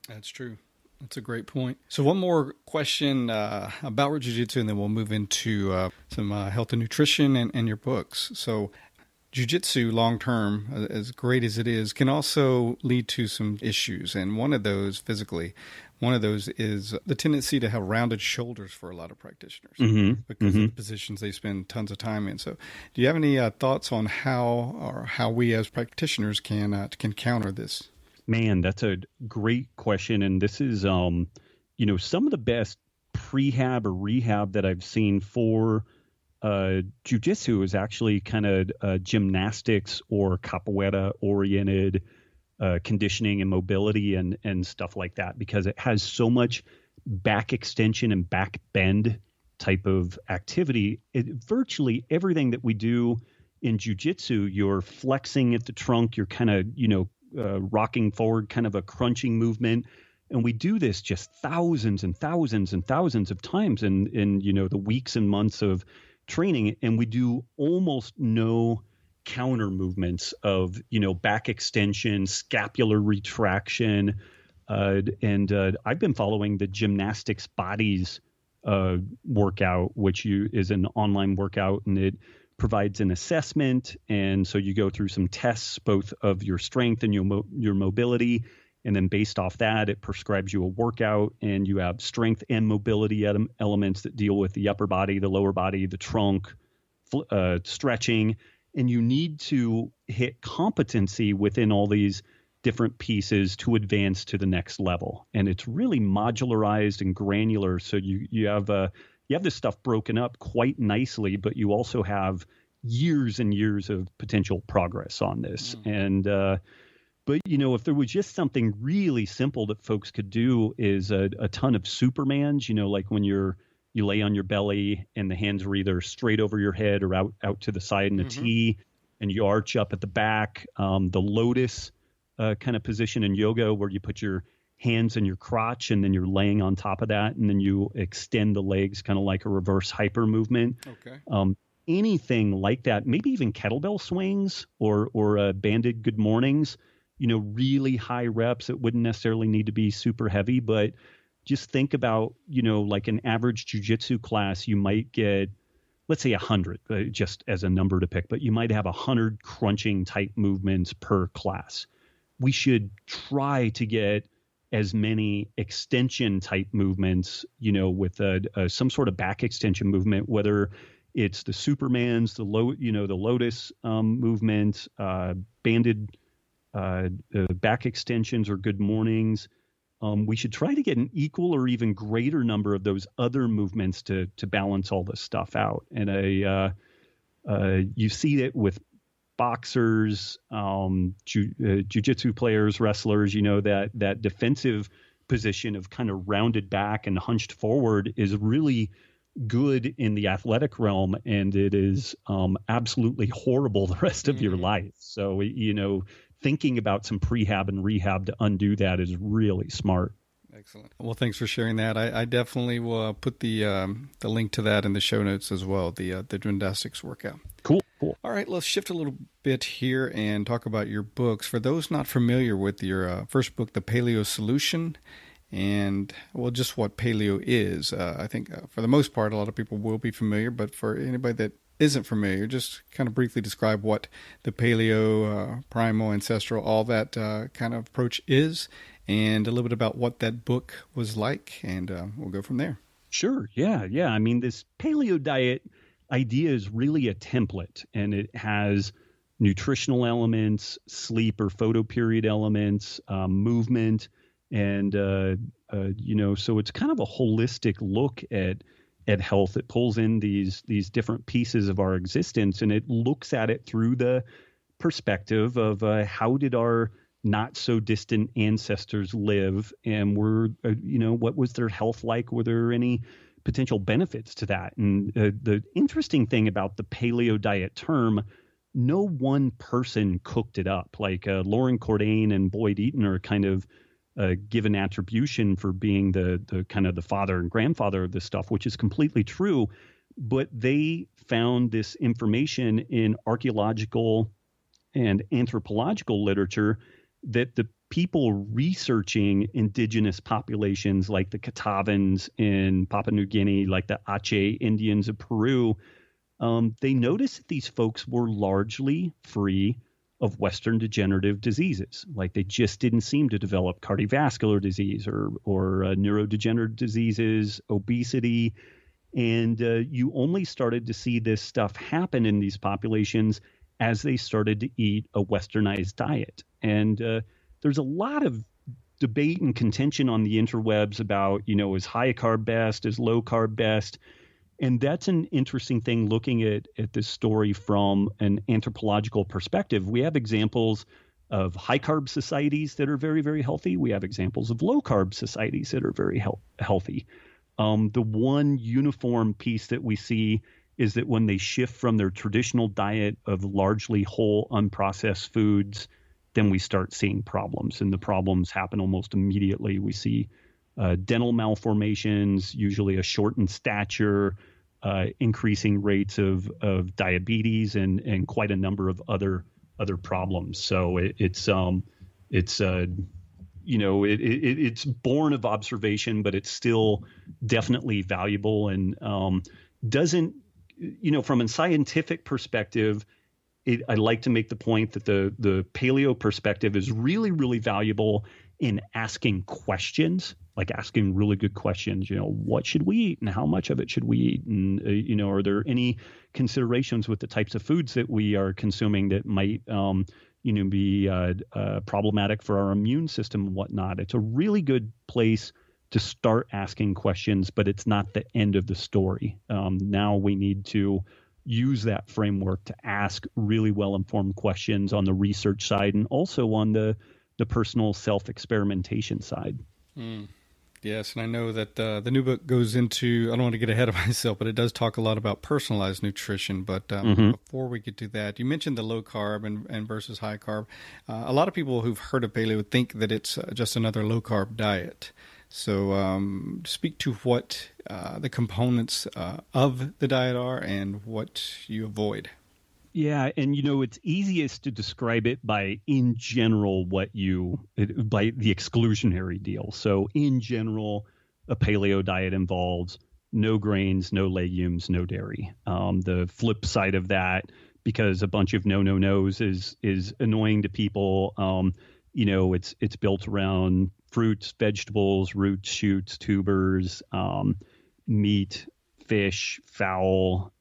That's true. That's a great point. So one more question about Jiu-Jitsu, and then we'll move into some health and nutrition and your books. So Jiu-Jitsu long-term, as great as it is, can also lead to some issues. And one of those is the tendency to have rounded shoulders for a lot of practitioners because of the positions they spend tons of time in. So do you have any thoughts on how we as practitioners can counter this? Man, that's a great question. And this is, some of the best prehab or rehab that I've seen for jiu-jitsu is actually kind of gymnastics or capoeira oriented conditioning and mobility and stuff like that, because it has so much back extension and back bend type of activity. Virtually everything that we do in jiu-jitsu, you're flexing at the trunk, you're kind of, rocking forward, kind of a crunching movement. And we do this just thousands and thousands and thousands of times in the weeks and months of training. And we do almost no counter movements of, back extension, scapular retraction. And I've been following the Gymnastics Bodies workout, which is an online workout, and it provides an assessment. And so you go through some tests, both of your strength and your mobility. And then based off that, it prescribes you a workout, and you have strength and mobility elements that deal with the upper body, the lower body, the trunk, stretching. And you need to hit competency within all these different pieces to advance to the next level. And it's really modularized and granular. So you have this stuff broken up quite nicely, but you also have years and years of potential progress on this. And, but, if there was just something really simple that folks could do is a ton of Supermans, like when you lay on your belly and the hands are either straight over your head or out to the side in a T, and you arch up at the back. The lotus kind of position in yoga, where you put your hands in your crotch and then you're laying on top of that, and then you extend the legs, kind of like a reverse hyper movement. Okay. Anything like that, maybe even kettlebell swings or banded good mornings, really high reps. It wouldn't necessarily need to be super heavy, but just think about, like an average jiu-jitsu class, you might get, let's say 100, just as a number to pick, but you might have 100 crunching type movements per class. We should try to get as many extension type movements, with some sort of back extension movement, whether it's the Supermans, the Lotus movement, banded back extensions or good mornings. We should try to get an equal or even greater number of those other movements to balance all this stuff out. And you see it with boxers, jiu-jitsu players, wrestlers, that defensive position of kind of rounded back and hunched forward is really good in the athletic realm, and it is absolutely horrible the rest of your life. So, thinking about some prehab and rehab to undo that is really smart. Excellent. Well, thanks for sharing that. I definitely will put the link to that in the show notes as well, the gymnastics workout. Cool. All right, let's shift a little bit here and talk about your books. For those not familiar with your first book, The Paleo Solution, and, just what paleo is. I think for the most part, a lot of people will be familiar, but for anybody that isn't familiar, just kind of briefly describe what the paleo, primal, ancestral, all that kind of approach is, and a little bit about what that book was like, and we'll go from there. Sure. Yeah. I mean, this paleo diet idea is really a template, and it has nutritional elements, sleep or photoperiod elements, movement, and so it's kind of a holistic look at health. It pulls in these different pieces of our existence, and it looks at it through the perspective of how did our not so distant ancestors live, and what was their health like? Were there any potential benefits to that? And the interesting thing about the paleo diet term, no one person cooked it up. Like Lauren Cordain and Boyd Eaton are kind of given attribution for being the kind of the father and grandfather of this stuff, which is completely true. But they found this information in archaeological and anthropological literature that the people researching indigenous populations like the Catawbans in Papua New Guinea, like the Aceh Indians of Peru, they noticed that these folks were largely free of Western degenerative diseases. Like they just didn't seem to develop cardiovascular disease or neurodegenerative diseases, obesity. And you only started to see this stuff happen in these populations as they started to eat a westernized diet. And there's a lot of debate and contention on the interwebs about, is high carb best, is low carb best? And that's an interesting thing looking at this story from an anthropological perspective. We have examples of high carb societies that are very, very healthy. We have examples of low carb societies that are very healthy. The one uniform piece that we see is that when they shift from their traditional diet of largely whole, unprocessed foods, then we start seeing problems. And the problems happen almost immediately. We see dental malformations, usually a shortened stature, increasing rates of diabetes, and quite a number of other problems. So it's born of observation, but it's still definitely valuable, and doesn't, from a scientific perspective, I like to make the point that the paleo perspective is really, really valuable in asking questions, like asking really good questions. What should we eat and how much of it should we eat? And, are there any considerations with the types of foods that we are consuming that might, be problematic for our immune system and whatnot? It's a really good place to start asking questions, but it's not the end of the story. Now we need to use that framework to ask really well-informed questions on the research side and also on the personal self-experimentation side. Yes, and I know that the new book goes into, I don't want to get ahead of myself, but it does talk a lot about personalized nutrition. But before we get to that, you mentioned the low carb and versus high carb. A lot of people who've heard of paleo think that it's just another low carb diet. So speak to what the components of the diet are and what you avoid. Yeah, and it's easiest to describe it by in general by the exclusionary deal. So in general, a paleo diet involves no grains, no legumes, no dairy. The flip side of that, because a bunch of no-no-nos is annoying to people. It's built around fruits, vegetables, roots, shoots, tubers, meat, fish, fowl,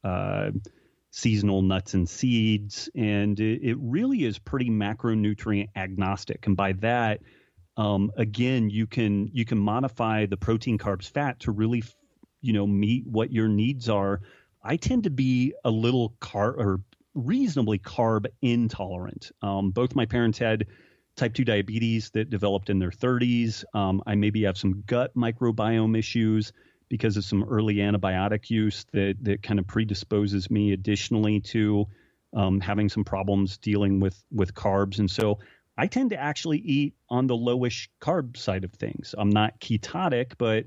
seasonal nuts and seeds, and it really is pretty macronutrient agnostic. And by that, again, you can modify the protein, carbs, fat to really, meet what your needs are. I tend to be a little reasonably carb intolerant. Both my parents had type 2 diabetes that developed in their 30s. I maybe have some gut microbiome issues because of some early antibiotic use that kind of predisposes me additionally to having some problems dealing with carbs. And so I tend to actually eat on the lowish carb side of things. I'm not ketotic, but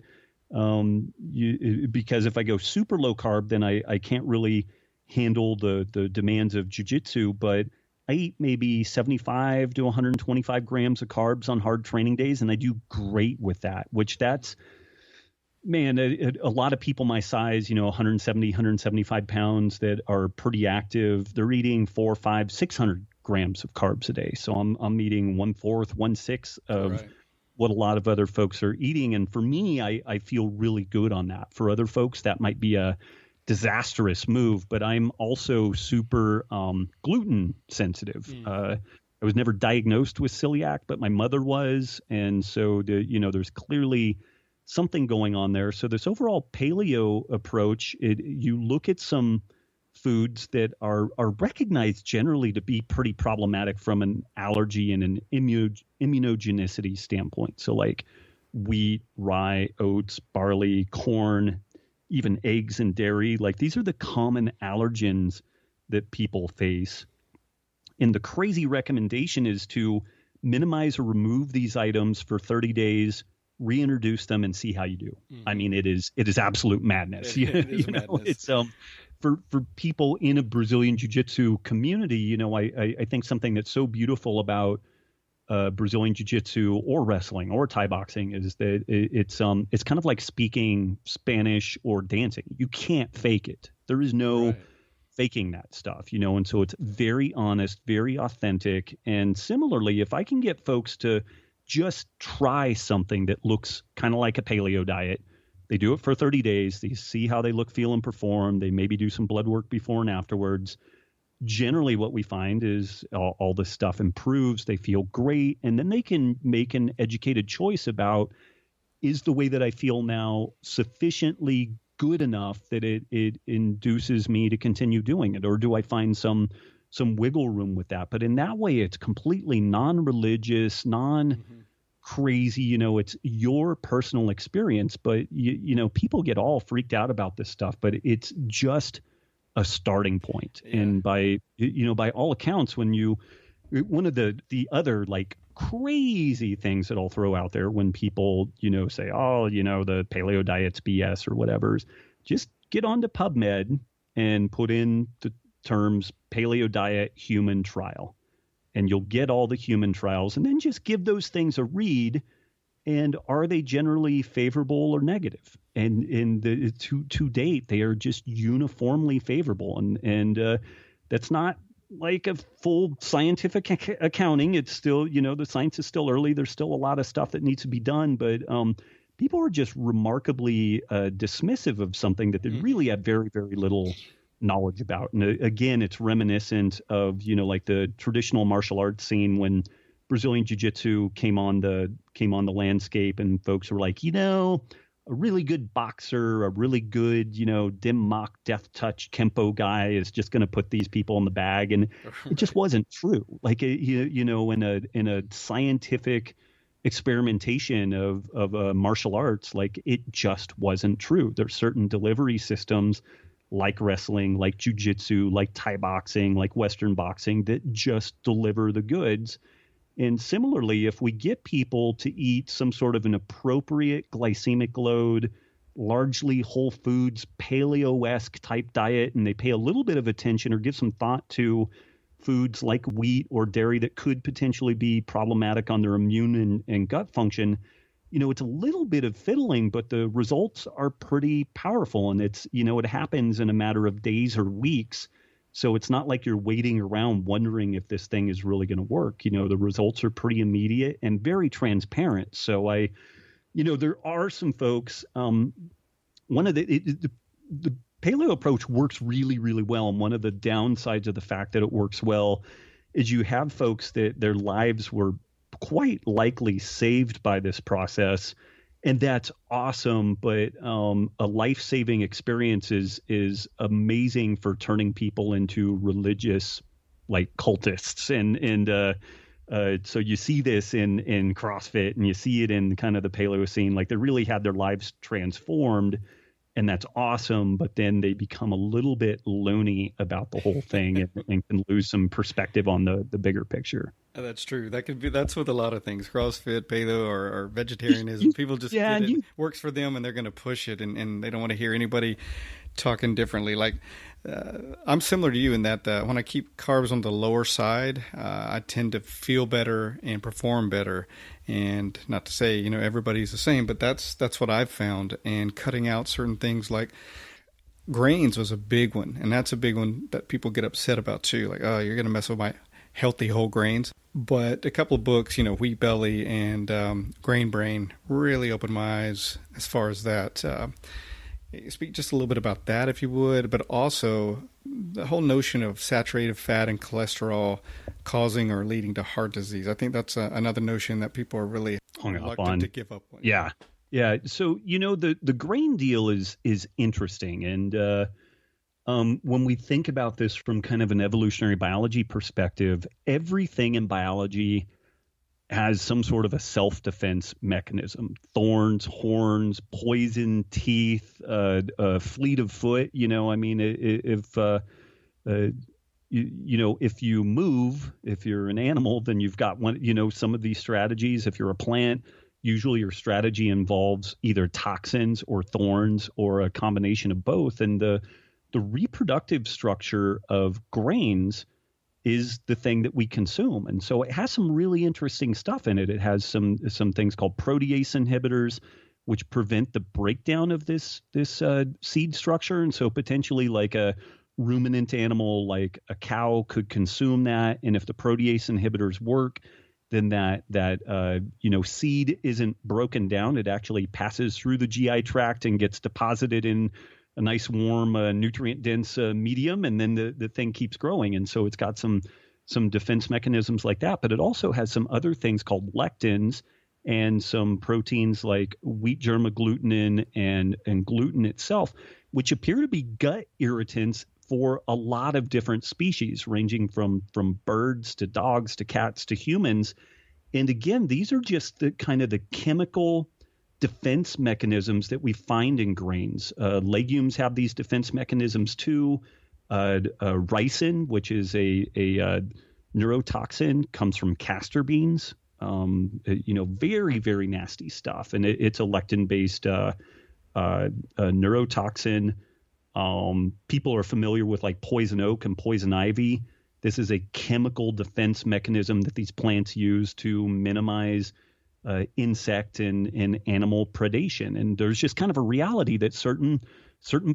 because if I go super low carb, then I can't really handle the demands of Jiu Jitsu. But I eat maybe 75 to 125 grams of carbs on hard training days, and I do great with that, man, a lot of people my size, 170, 175 pounds that are pretty active, they're eating 400, 500, 600 grams of carbs a day. So I'm eating 1/4, 1/6 of what a lot of other folks are eating. And for me, I feel really good on that. For other folks, that might be a disastrous move, but I'm also super gluten sensitive. I was never diagnosed with celiac, but my mother was. And so, there's clearly something going on there. So this overall paleo approach, you look at some foods that are recognized generally to be pretty problematic from an allergy and an immunogenicity standpoint. So like wheat, rye, oats, barley, corn, even eggs and dairy, like these are the common allergens that people face. And the crazy recommendation is to minimize or remove these items for 30 days, reintroduce them and see how you do. Mm-hmm. I mean, it is absolute madness. It is madness. It's for people in a Brazilian Jiu-Jitsu community, I think something that's so beautiful about Brazilian Jiu-Jitsu or wrestling or Thai boxing is that it's kind of like speaking Spanish or dancing. You can't fake it. There is no faking that stuff, and so it's very honest, very authentic. And similarly, if I can get folks to just try something that looks kind of like a paleo diet, they do it for 30 days, they see how they look, feel, and perform, they maybe do some blood work before and afterwards. Generally what we find is all this stuff improves, they feel great, and then they can make an educated choice about, is the way that I feel now sufficiently good enough that it induces me to continue doing it, or do I find some wiggle room with that? But in that way, it's completely non-religious, non-crazy, it's your personal experience, but people get all freaked out about this stuff, but it's just a starting point. Yeah. And by all accounts, one of the other like crazy things that I'll throw out there when people, say, the paleo diet's BS or whatever, is just get onto PubMed and put in the terms paleo diet human trial, and you'll get all the human trials, and then just give those things a read. And are they generally favorable or negative? And to date, they are just uniformly favorable. And that's not like a full scientific accounting. It's still, the science is still early. There's still a lot of stuff that needs to be done. But people are just remarkably dismissive of something that they really have very, very little knowledge about. And again, it's reminiscent of, like the traditional martial arts scene when Brazilian Jiu-Jitsu came on the landscape, and folks were like, a really good boxer, a really good, dim mak, death touch Kempo guy is just going to put these people in the bag. And it just wasn't true. Like, in a scientific experimentation of martial arts, like it just wasn't true. There's certain delivery systems like wrestling, like jiu-jitsu, like Thai boxing, like Western boxing that just deliver the goods. And similarly, if we get people to eat some sort of an appropriate glycemic load, largely whole foods, paleo-esque type diet, and they pay a little bit of attention or give some thought to foods like wheat or dairy that could potentially be problematic on their immune and gut function, it's a little bit of fiddling, but the results are pretty powerful. And it's, it happens in a matter of days or weeks. So it's not like you're waiting around wondering if this thing is really going to work. The results are pretty immediate and very transparent. So there are some folks, one of the paleo approach works really, really well. And one of the downsides of the fact that it works well is you have folks that their lives were quite likely saved by this process. And that's awesome. But a life-saving experience is amazing for turning people into religious, like cultists. And so you see this in CrossFit, and you see it in kind of the paleo scene. Like, they really had their lives transformed, and that's awesome. But then they become a little bit loony about the whole thing and can lose some perspective on the bigger picture. That's true. That's with a lot of things. CrossFit, paleo, or vegetarianism. People just get it. Works for them, and they're going to push it, and they don't want to hear anybody talking differently. Like, I'm similar to you in that when I keep carbs on the lower side, I tend to feel better and perform better. And not to say, everybody's the same, but that's what I've found. And cutting out certain things like grains was a big one. And that's a big one that people get upset about too. Like, oh, you're going to mess with my healthy whole grains. But a couple of books, Wheat Belly and Grain Brain, really opened my eyes as far as that. Speak just a little bit about that, if you would, but also the whole notion of saturated fat and cholesterol causing or leading to heart disease. I think that's another notion that people are really reluctant to give up on. Yeah. Yeah. So, the grain deal is interesting. And when we think about this from kind of an evolutionary biology perspective, everything in biology has some sort of a self-defense mechanism. Thorns, horns, poison, teeth, fleet of foot. If you move, if you're an animal, then you've got one. Some of these strategies. If you're a plant, usually your strategy involves either toxins or thorns or a combination of both. And the reproductive structure of grains is the thing that we consume. And so it has some really interesting stuff in it. It has some things called protease inhibitors, which prevent the breakdown of this seed structure. And so potentially like a ruminant animal, like a cow, could consume that. And if the protease inhibitors work, then that seed isn't broken down. It actually passes through the GI tract and gets deposited in a nice warm nutrient-dense medium, and then the thing keeps growing. And so it's got some defense mechanisms like that, but it also has some other things called lectins and some proteins like wheat germ agglutinin and gluten itself, which appear to be gut irritants for a lot of different species, ranging from birds to dogs to cats to humans. And again, these are just the kind of the chemical defense mechanisms that we find in grains. Legumes have these defense mechanisms too. Ricin, which is a neurotoxin, comes from castor beans. Very, very nasty stuff. And it's a lectin-based neurotoxin. People are familiar with like poison oak and poison ivy. This is a chemical defense mechanism that these plants use to minimize insect and animal predation. And there's just kind of a reality that certain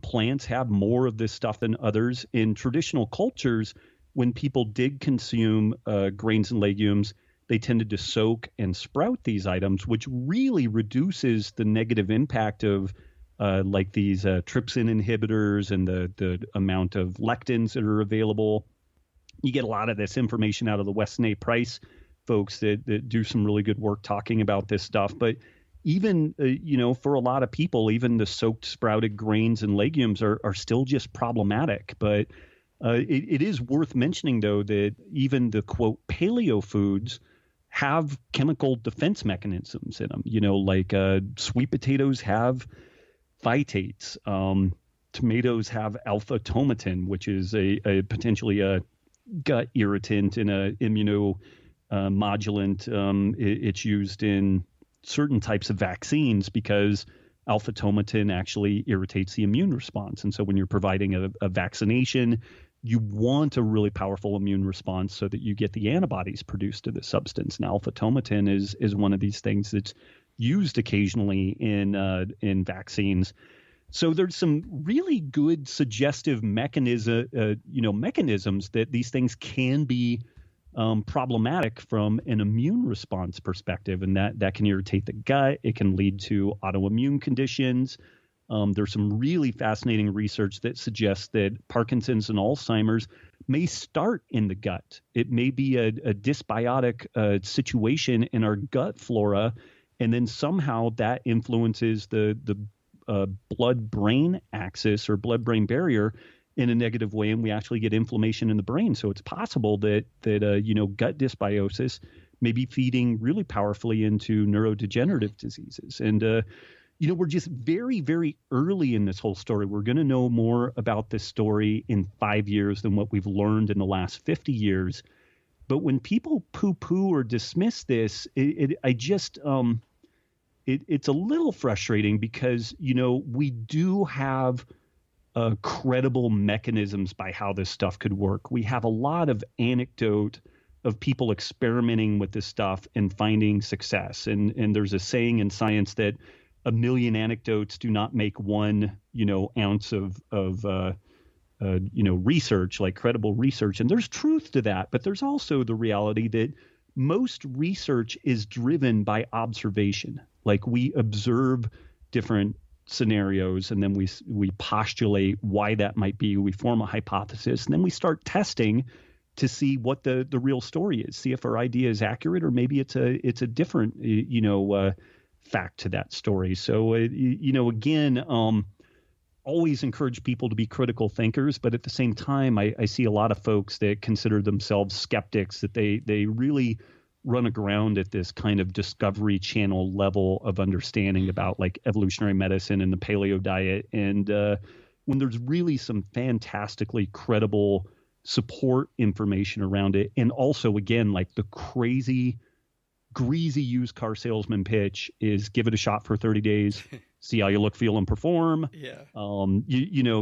plants have more of this stuff than others. In traditional cultures, when people did consume grains and legumes, they tended to soak and sprout these items, which really reduces the negative impact of like these trypsin inhibitors and the amount of lectins that are available. You get a lot of this information out of the Weston A. Price folks that do some really good work talking about this stuff. But even, for a lot of people, even the soaked sprouted grains and legumes are still just problematic. But it is worth mentioning, though, that even the, quote, paleo foods have chemical defense mechanisms in them. Like sweet potatoes have phytates. Tomatoes have alpha-tomatin, which is a potentially a gut irritant and a immunomodulant. It's used in certain types of vaccines because alpha-tomatin actually irritates the immune response. And so when you're providing a vaccination, you want a really powerful immune response so that you get the antibodies produced to the substance. And alpha-tomatin is one of these things that's used occasionally in vaccines. So there's some really good suggestive mechanisms that these things can be problematic from an immune response perspective, and that can irritate the gut. It can lead to autoimmune conditions. There's some really fascinating research that suggests that Parkinson's and Alzheimer's may start in the gut. It may be a dysbiotic situation in our gut flora, and then somehow that influences the blood-brain axis or blood-brain barrier in a negative way, and we actually get inflammation in the brain. So it's possible that gut dysbiosis may be feeding really powerfully into neurodegenerative diseases. And we're just very, very early in this whole story. We're going to know more about this story in 5 years than what we've learned in the last 50 years. But when people poo-poo or dismiss this, it's a little frustrating because, we do have credible mechanisms by how this stuff could work. We have a lot of anecdote of people experimenting with this stuff and finding success. And there's a saying in science that 1 million anecdotes do not make 1, ounce of research, like credible research. And there's truth to that. But there's also the reality that most research is driven by observation. Like we observe different scenarios and then we postulate why that might be. We form a hypothesis and then we start testing to see what the real story is, see if our idea is accurate or maybe it's a different, fact to that story. So, again, always encourage people to be critical thinkers, but at the same time, I see a lot of folks that consider themselves skeptics, that they really run aground at this kind of Discovery Channel level of understanding about like evolutionary medicine and the paleo diet. And when there's really some fantastically credible support information around it. And also, again, like the crazy, greasy used car salesman pitch is give it a shot for 30 days, see how you look, feel, and perform. Yeah.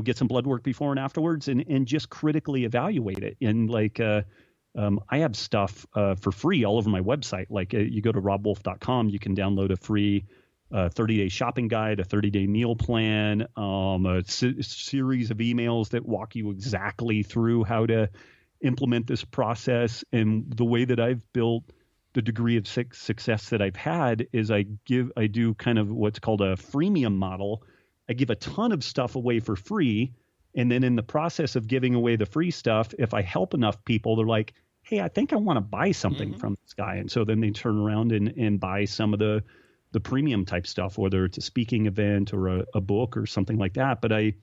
Get some blood work before and afterwards and just critically evaluate it. And like, I have stuff for free all over my website. Like you go to robbwolf.com, you can download a free 30-day shopping guide, a 30-day meal plan, a series of emails that walk you exactly through how to implement this process. And the way that I've built the degree of success that I've had is I do kind of what's called a freemium model. I give a ton of stuff away for free. And then in the process of giving away the free stuff, if I help enough people, they're like, hey, I think I want to buy something from this guy. And so then they turn around and buy some of the premium type stuff, whether it's a speaking event or a book or something like that. But I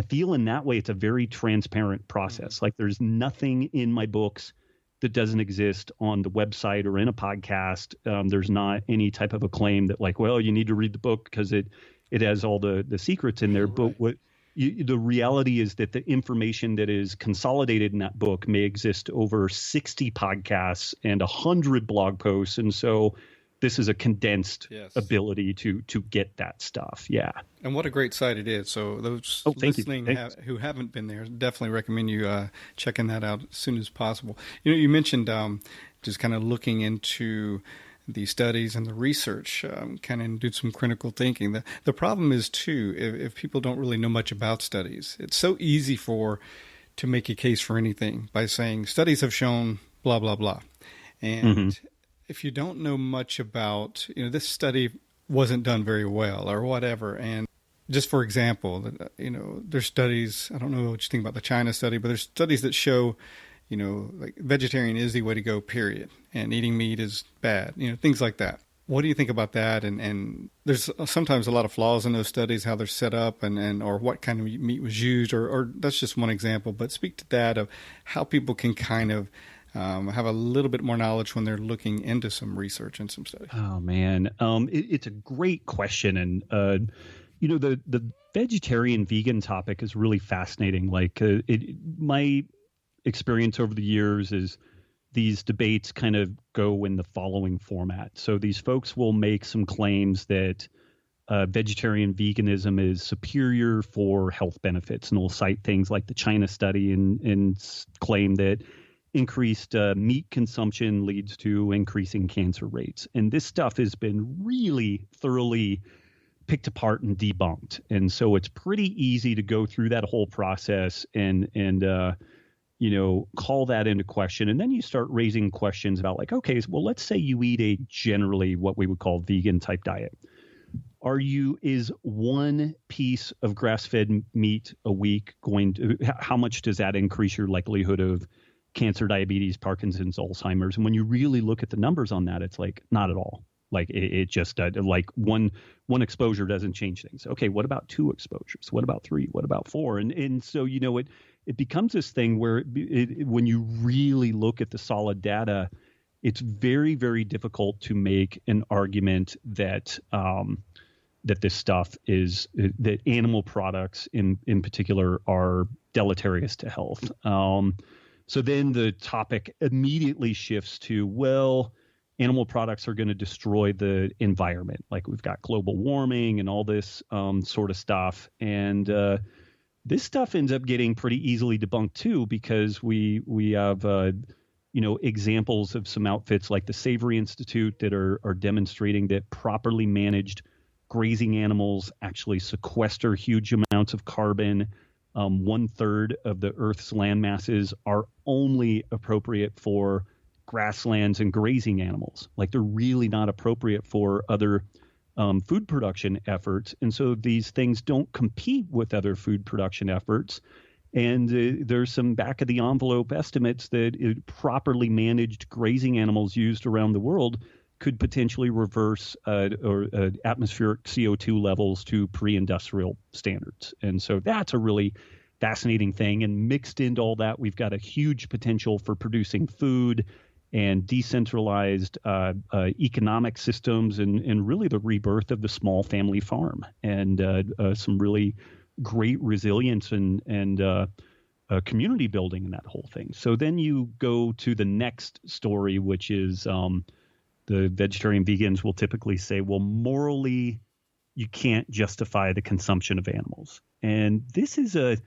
feel in that way, it's a very transparent process. Like there's nothing in my books that doesn't exist on the website or in a podcast. There's not any type of a claim that like, well, you need to read the book because it has all the secrets in there. Right. But the reality is that the information that is consolidated in that book may exist over 60 podcasts and 100 blog posts. And so this is a condensed ability to get that stuff. Yeah. And what a great site it is. So those listening who haven't been there, definitely recommend you checking that out as soon as possible. You mentioned just kind of looking into the studies and the research, kind of do some critical thinking. The problem is, too, if people don't really know much about studies, it's so easy to make a case for anything by saying studies have shown blah, blah, blah. And if you don't know much about, this study wasn't done very well or whatever. And just for example, there's studies, I don't know what you think about the China study, but there's studies that show like vegetarian is the way to go, period. And eating meat is bad, things like that. What do you think about that? And there's sometimes a lot of flaws in those studies, how they're set up or what kind of meat was used, or that's just one example. But speak to that of how people can kind of have a little bit more knowledge when they're looking into some research and some studies. Oh, man. It's a great question. And, the vegetarian vegan topic is really fascinating. Like my experience over the years is these debates kind of go in the following format. So these folks will make some claims that vegetarian veganism is superior for health benefits, and will cite things like the China study and claim that, increased meat consumption leads to increasing cancer rates. And this stuff has been really thoroughly picked apart and debunked. And so it's pretty easy to go through that whole process and call that into question. And then you start raising questions about like, okay, well, let's say you eat a generally what we would call vegan type diet. Is one piece of grass-fed meat a week how much does that increase your likelihood of cancer, diabetes, Parkinson's, Alzheimer's? And when you really look at the numbers on that, it's like not at all. Like it just like one exposure doesn't change things. Okay, what about 2 exposures? What about 3? What about 4? And so it becomes this thing where when you really look at the solid data, it's very, very difficult to make an argument that that this stuff that animal products in particular are deleterious to health. So then the topic immediately shifts to, well, animal products are going to destroy the environment. Like we've got global warming and all this sort of stuff. And this stuff ends up getting pretty easily debunked too, because we have examples of some outfits like the Savory Institute that are demonstrating that properly managed grazing animals actually sequester huge amounts of carbon. 1/3 of the Earth's land masses are only appropriate for grasslands and grazing animals. Like they're really not appropriate for other food production efforts. And so these things don't compete with other food production efforts. And there's some back of the envelope estimates that properly managed grazing animals used around the world could potentially reverse atmospheric CO2 levels to pre-industrial standards. And so that's a really fascinating thing. And mixed into all that, we've got a huge potential for producing food and decentralized economic systems and really the rebirth of the small family farm and some really great resilience and community building in that whole thing. So then you go to the next story, which is the vegetarian vegans will typically say, well, morally, you can't justify the consumption of animals. And this is a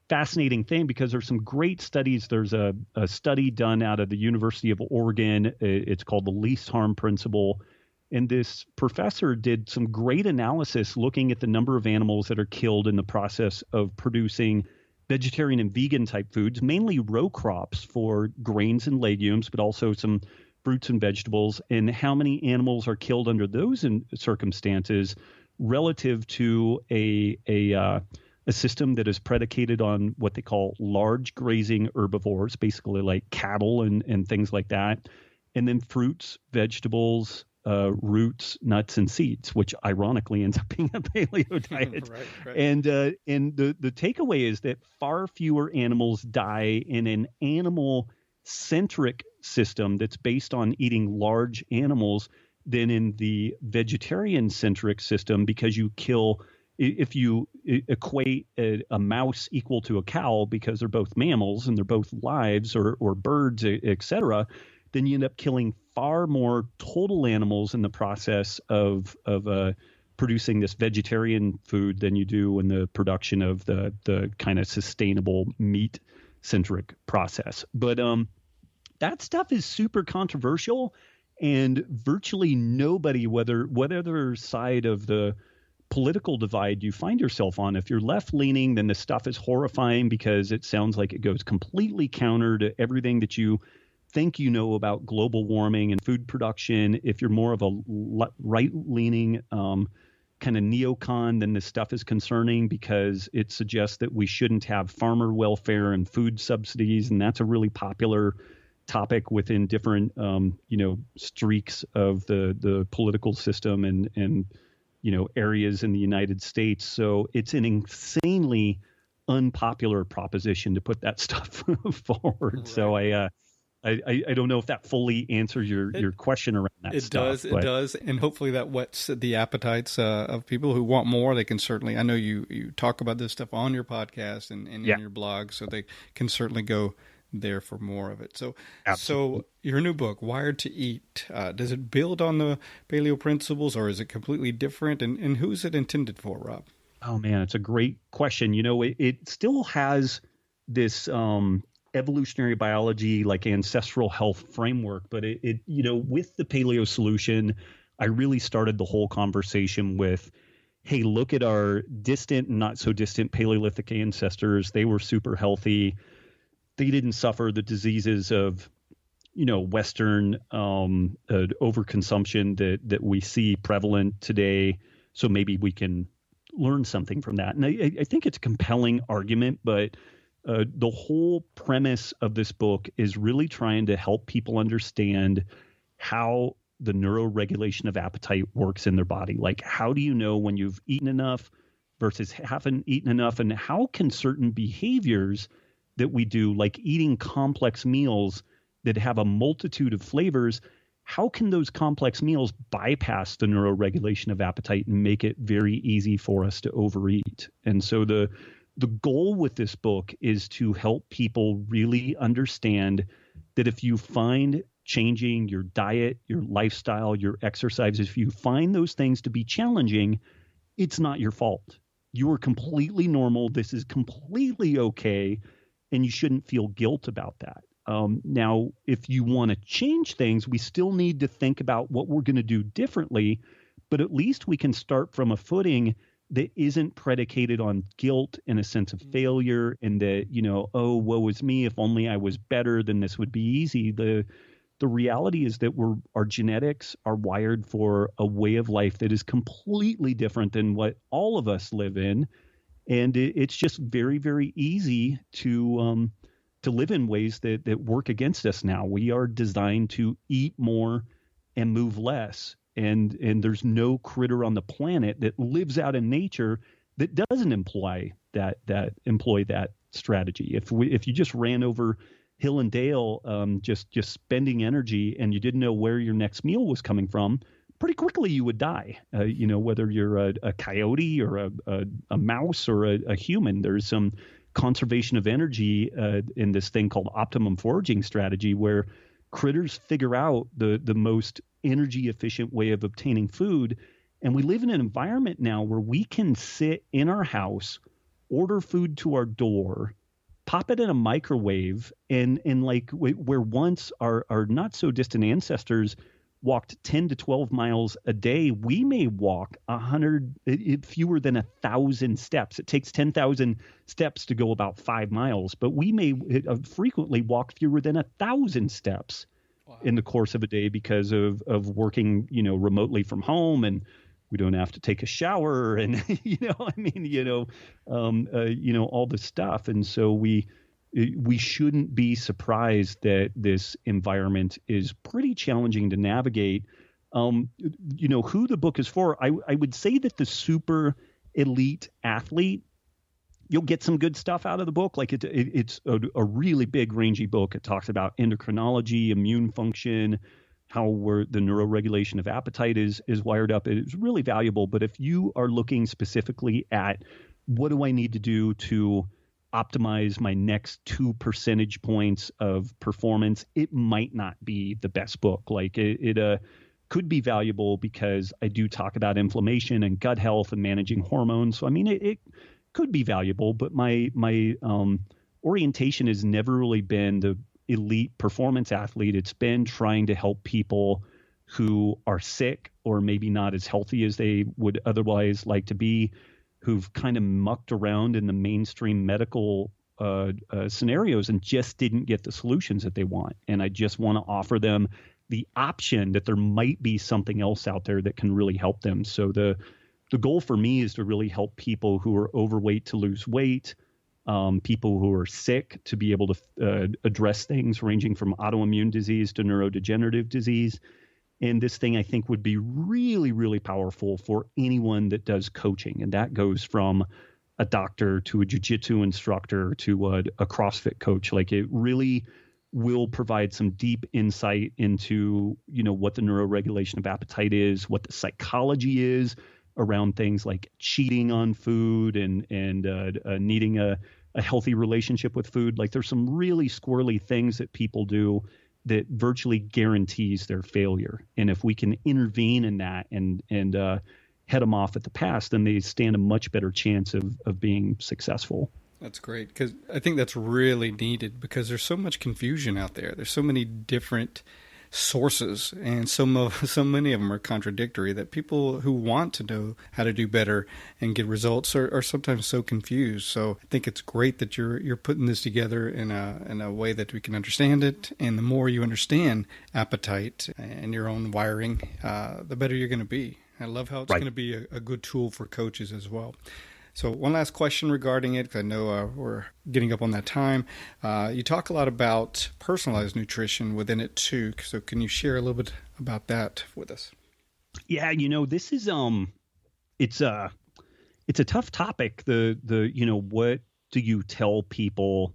fascinating thing because there's some great studies. There's a study done out of the University of Oregon. It's called the least harm principle. And this professor did some great analysis looking at the number of animals that are killed in the process of producing vegetarian and vegan type foods, mainly row crops for grains and legumes, but also some fruits and vegetables, and how many animals are killed under those circumstances relative to a system that is predicated on what they call large grazing herbivores, basically like cattle and things like that, and then fruits, vegetables, roots, nuts, and seeds, which ironically ends up being a paleo diet. Right. And the takeaway is that far fewer animals die in an animal-centric system that's based on eating large animals than in the vegetarian-centric system, because if you equate a mouse equal to a cow because they're both mammals and they're both lives or birds, et cetera, then you end up killing far more total animals in the process of producing this vegetarian food than you do in the production of the kind of sustainable meat-centric process. But that stuff is super controversial, and virtually nobody, whether side of the political divide you find yourself on, if you're left-leaning, then the stuff is horrifying because it sounds like it goes completely counter to everything that you think you know about global warming and food production. If you're more of a right-leaning kind of neocon, then this stuff is concerning because it suggests that we shouldn't have farmer welfare and food subsidies, and that's a really popular topic within different streaks of the political system and areas in the United States. So it's an insanely unpopular proposition to put that stuff forward. Right. So I don't know if that fully answers your question around that stuff. It does. And hopefully that whets the appetites of people who want more. They can certainly, I know you talk about this stuff on your podcast and in your blog, so they can certainly go there for more of it. So your new book, Wired to Eat, does it build on the paleo principles, or is it completely different? And who's it intended for, Rob? Oh man, it's a great question. It still has this evolutionary biology, like ancestral health framework. But with the Paleo Solution, I really started the whole conversation with, hey, look at our distant and not so distant Paleolithic ancestors. They were super healthy. They didn't suffer the diseases of, Western overconsumption that we see prevalent today. So maybe we can learn something from that. And I think it's a compelling argument, but the whole premise of this book is really trying to help people understand how the neuroregulation of appetite works in their body. Like, how do you know when you've eaten enough versus haven't eaten enough? And how can certain behaviors that we do, like eating complex meals that have a multitude of flavors, how can those complex meals bypass the neuroregulation of appetite and make it very easy for us to overeat? And so the goal with this book is to help people really understand that if you find changing your diet, your lifestyle, your exercise, if you find those things to be challenging, it's not your fault. You are completely normal. This is completely okay. And you shouldn't feel guilt about that. Now, if you want to change things, we still need to think about what we're going to do differently, but at least we can start from a footing that isn't predicated on guilt and a sense of failure and that, oh, woe is me. If only I was better, then this would be easy. The reality is that our genetics are wired for a way of life that is completely different than what all of us live in. And it's just very, very easy to live in ways that work against us now. We are designed to eat more and move less. And there's no critter on the planet that lives out in nature that doesn't employ that strategy. If you just ran over hill and dale, just spending energy, and you didn't know where your next meal was coming from, pretty quickly you would die. Whether you're a coyote or a mouse or a human, there's some conservation of energy in this thing called optimum foraging strategy, where critters figure out the most energy efficient way of obtaining food. And we live in an environment now where we can sit in our house, order food to our door, pop it in a microwave, and like where once our not so distant ancestors walked 10 to 12 miles a day, we may walk 100, fewer than 1,000 steps. It takes 10,000 steps to go about 5 miles, but we may frequently walk fewer than 1,000 steps in the course of a day because of working, remotely from home, and we don't have to take a shower, and all this stuff. And so we shouldn't be surprised that this environment is pretty challenging to navigate. Who the book is for, I would say that the super elite athlete, you'll get some good stuff out of the book. Like it's a really big, rangy book. It talks about endocrinology, immune function, how the neuroregulation of appetite is wired up. It's really valuable. But if you are looking specifically at what do I need to do to optimize my next 2 percentage points of performance, it might not be the best book. Like it could be valuable because I do talk about inflammation and gut health and managing hormones. So, I mean, it could be valuable, but my orientation has never really been the elite performance athlete. It's been trying to help people who are sick or maybe not as healthy as they would otherwise like to be, who've kind of mucked around in the mainstream medical scenarios and just didn't get the solutions that they want. And I just want to offer them the option that there might be something else out there that can really help them. So the goal for me is to really help people who are overweight to lose weight, people who are sick to be able to address things ranging from autoimmune disease to neurodegenerative disease. And this thing, I think, would be really, really powerful for anyone that does coaching. And that goes from a doctor to a Jiu Jitsu instructor to a CrossFit coach. Like, it really will provide some deep insight into, what the neuroregulation of appetite is, what the psychology is around things like cheating on food and needing a healthy relationship with food. Like, there's some really squirrely things that people do that virtually guarantees their failure. And if we can intervene in that and head them off at the pass, then they stand a much better chance of being successful. That's great, because I think that's really needed, because there's so much confusion out there. There's so many different sources, and so many of them are contradictory, that people who want to know how to do better and get results are sometimes so confused. So I think it's great that you're putting this together in a way that we can understand it. And the more you understand appetite and your own wiring, the better you're going to be. I love how it's going to be a good tool for coaches as well. So one last question regarding it, because I know we're getting up on that time. You talk a lot about personalized nutrition within it too. So can you share a little bit about that with us? Yeah, this is it's a tough topic. The what do you tell people?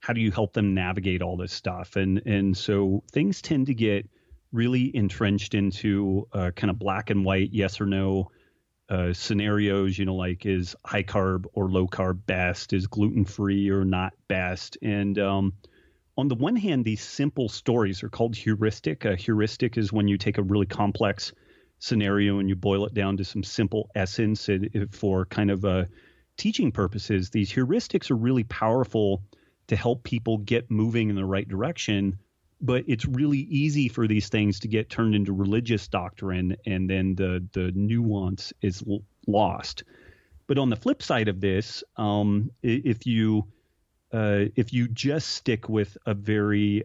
How do you help them navigate all this stuff? And so things tend to get really entrenched into kind of black and white, yes or no scenarios, like is high carb or low carb best, is gluten-free or not best. And on the one hand, these simple stories are called heuristic. A heuristic is when you take a really complex scenario and you boil it down to some simple essence for kind of teaching purposes. These heuristics are really powerful to help people get moving in the right direction. But it's really easy for these things to get turned into religious doctrine, and then the nuance is lost. But on the flip side of this, if you just stick with a very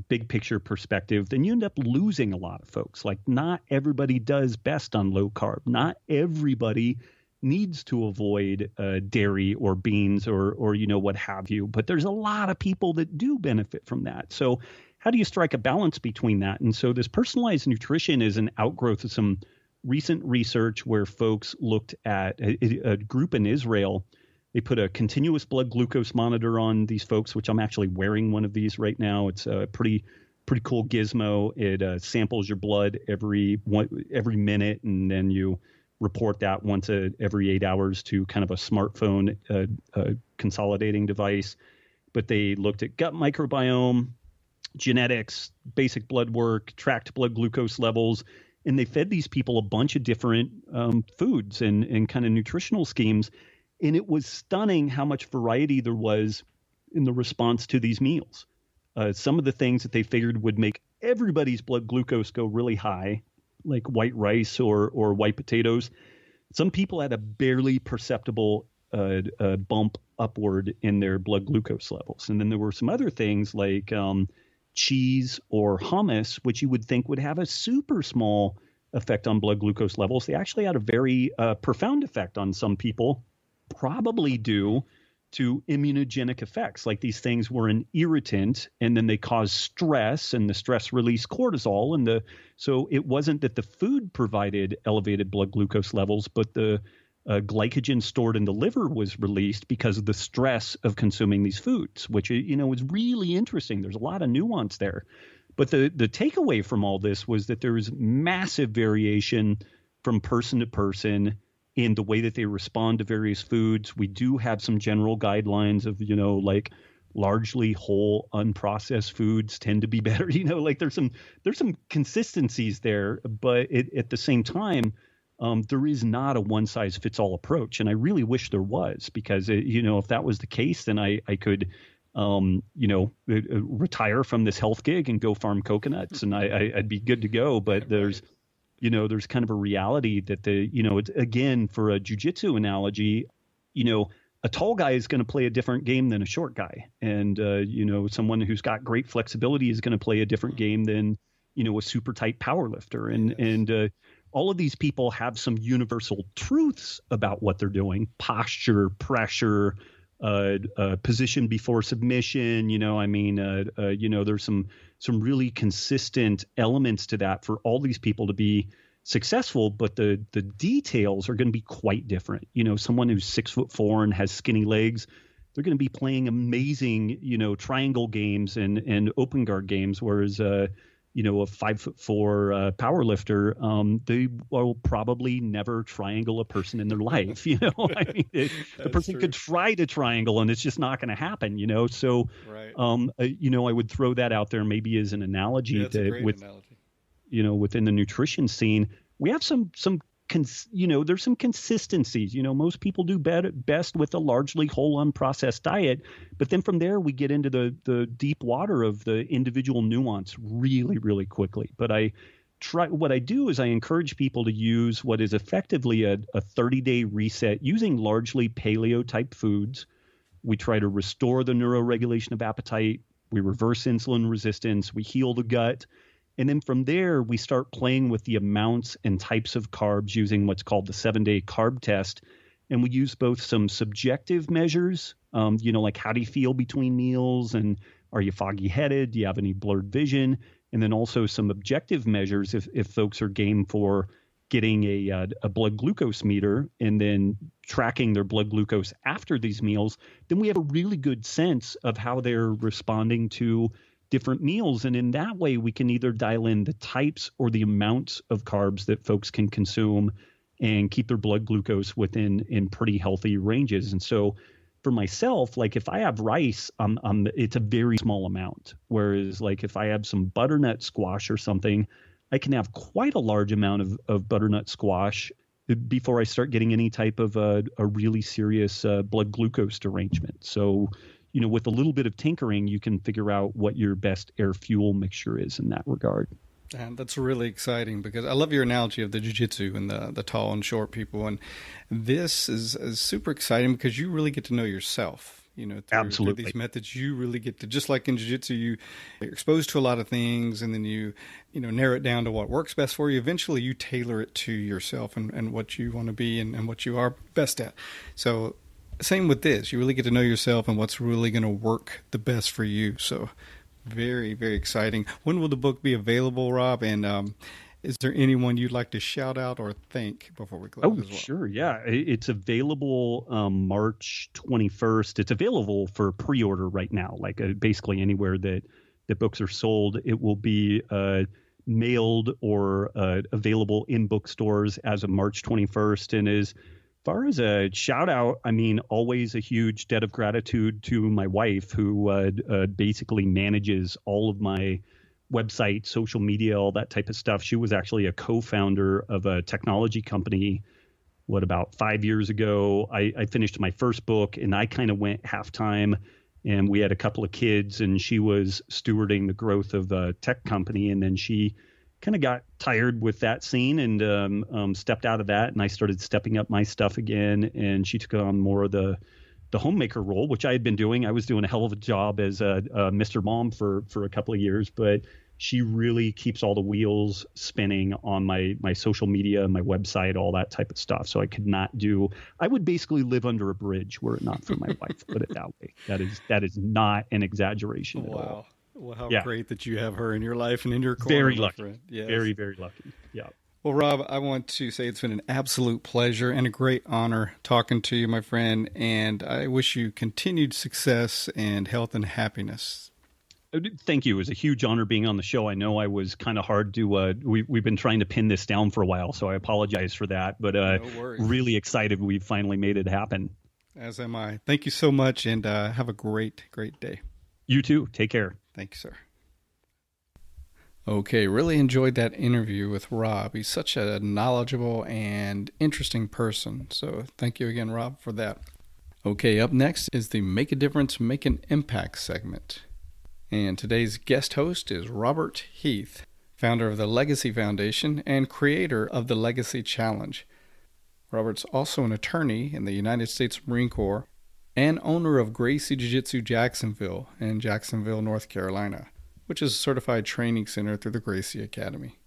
big picture perspective, then you end up losing a lot of folks. Like, not everybody does best on low carb. Not everybody needs to avoid dairy or beans or what have you. But there's a lot of people that do benefit from that. So how do you strike a balance between that? And so this personalized nutrition is an outgrowth of some recent research where folks looked at a group in Israel. They put a continuous blood glucose monitor on these folks, which I'm actually wearing one of these right now. It's a pretty cool gizmo. It samples your blood every minute, and then you report that once every 8 hours to kind of a smartphone consolidating device. But they looked at gut microbiome, genetics, basic blood work, tracked blood glucose levels, and they fed these people a bunch of different foods and kind of nutritional schemes. And it was stunning how much variety there was in the response to these meals. Some of the things that they figured would make everybody's blood glucose go really high, like white rice or white potatoes. Some people had a barely perceptible bump upward in their blood glucose levels. And then there were some other things like cheese or hummus, which you would think would have a super small effect on blood glucose levels. They actually had a very profound effect on some people, probably due to immunogenic effects. Like, these things were an irritant, and then they cause stress, and the stress released cortisol. And so it wasn't that the food provided elevated blood glucose levels, but the glycogen stored in the liver was released because of the stress of consuming these foods, which, is really interesting. There's a lot of nuance there. But the takeaway from all this was that there is massive variation from person to person in the way that they respond to various foods. We do have some general guidelines of, like largely whole unprocessed foods tend to be better. Like there's some consistencies there, but at the same time, there is not a one-size-fits-all approach, and I really wish there was, because if that was the case, then I could, retire from this health gig and go farm coconuts, and I'd be good to go. But there's kind of a reality that it's, again, for a jiu-jitsu analogy, a tall guy is going to play a different game than a short guy, and someone who's got great flexibility is going to play a different game than a super tight power lifter, and all of these people have some universal truths about what they're doing: posture, pressure, position before submission. There's some really consistent elements to that for all these people to be successful, but the details are going to be quite different. Someone who's 6'4" and has skinny legs, they're going to be playing amazing, triangle games and open guard games, whereas a 5'4" power lifter, they will probably never triangle a person in their life. The person could try to triangle, and it's just not going to happen. So, right. I would throw that out there maybe as an analogy within the nutrition scene. We have some there's some consistencies. Most people do best with a largely whole unprocessed diet, but then from there we get into the deep water of the individual nuance really, really quickly. But what I do is I encourage people to use what is effectively a 30-day reset using largely paleo type foods. We try to restore the neuroregulation of appetite. We reverse insulin resistance. We heal the gut. And then from there, we start playing with the amounts and types of carbs using what's called the 7-day carb test. And we use both some subjective measures, like how do you feel between meals, and are you foggy headed? Do you have any blurred vision? And then also some objective measures if folks are game for getting a blood glucose meter and then tracking their blood glucose after these meals, then we have a really good sense of how they're responding to different meals. And in that way, we can either dial in the types or the amounts of carbs that folks can consume and keep their blood glucose in pretty healthy ranges. And so for myself, like if I have rice, it's a very small amount. Whereas like if I have some butternut squash or something, I can have quite a large amount of butternut squash before I start getting any type of a really serious blood glucose derangement. So, with a little bit of tinkering, you can figure out what your best air fuel mixture is in that regard. And that's really exciting because I love your analogy of the Jiu Jitsu and the tall and short people. And this is super exciting because you really get to know yourself. Through these methods, you really get to, just like in Jiu Jitsu, you're exposed to a lot of things, and then you narrow it down to what works best for you. Eventually, you tailor it to yourself and what you want to be and what you are best at. So same with this. You really get to know yourself and what's really going to work the best for you. So very, very exciting. When will the book be available, Robb? And is there anyone you'd like to shout out or thank before we close as well? Sure. Yeah. It's available March 21st. It's available for pre-order right now, like basically anywhere that books are sold. It will be mailed or available in bookstores as of March 21st. And as far as a shout out, I mean, always a huge debt of gratitude to my wife, who basically manages all of my website, social media, all that type of stuff. She was actually a co-founder of a technology company. About 5 years ago, I finished my first book and I kind of went half-time, and we had a couple of kids, and she was stewarding the growth of a tech company. And then she kind of got tired with that scene and stepped out of that. And I started stepping up my stuff again. And she took on more of the homemaker role, which I had been doing. I was doing a hell of a job as a Mr. Mom for a couple of years, but she really keeps all the wheels spinning on my social media, my website, all that type of stuff. So I would basically live under a bridge were it not for my wife, put it that way. That is not an exaggeration at all. Well, how great that you have her in your life and in your corner. Very lucky. Friend. Yes. Very, very lucky. Yeah. Well, Robb, I want to say it's been an absolute pleasure and a great honor talking to you, my friend, and I wish you continued success and health and happiness. Thank you. It was a huge honor being on the show. I know I was kind of hard to we've been trying to pin this down for a while, so I apologize for that, but no worries. Really excited we finally made it happen. As am I. Thank you so much, and have a great, great day. You too. Take care. Thank you, sir. Okay, really enjoyed that interview with Robb. He's such a knowledgeable and interesting person. So thank you again, Robb, for that. Okay, up next is the Make a Difference, Make an Impact segment. And today's guest host is Robert Heath, founder of the Legacy Foundation and creator of the Legacy Challenge. Robert's also an attorney in the United States Marine Corps and owner of Gracie Jiu Jitsu Jacksonville in Jacksonville, North Carolina, which is a certified training center through the Gracie Academy.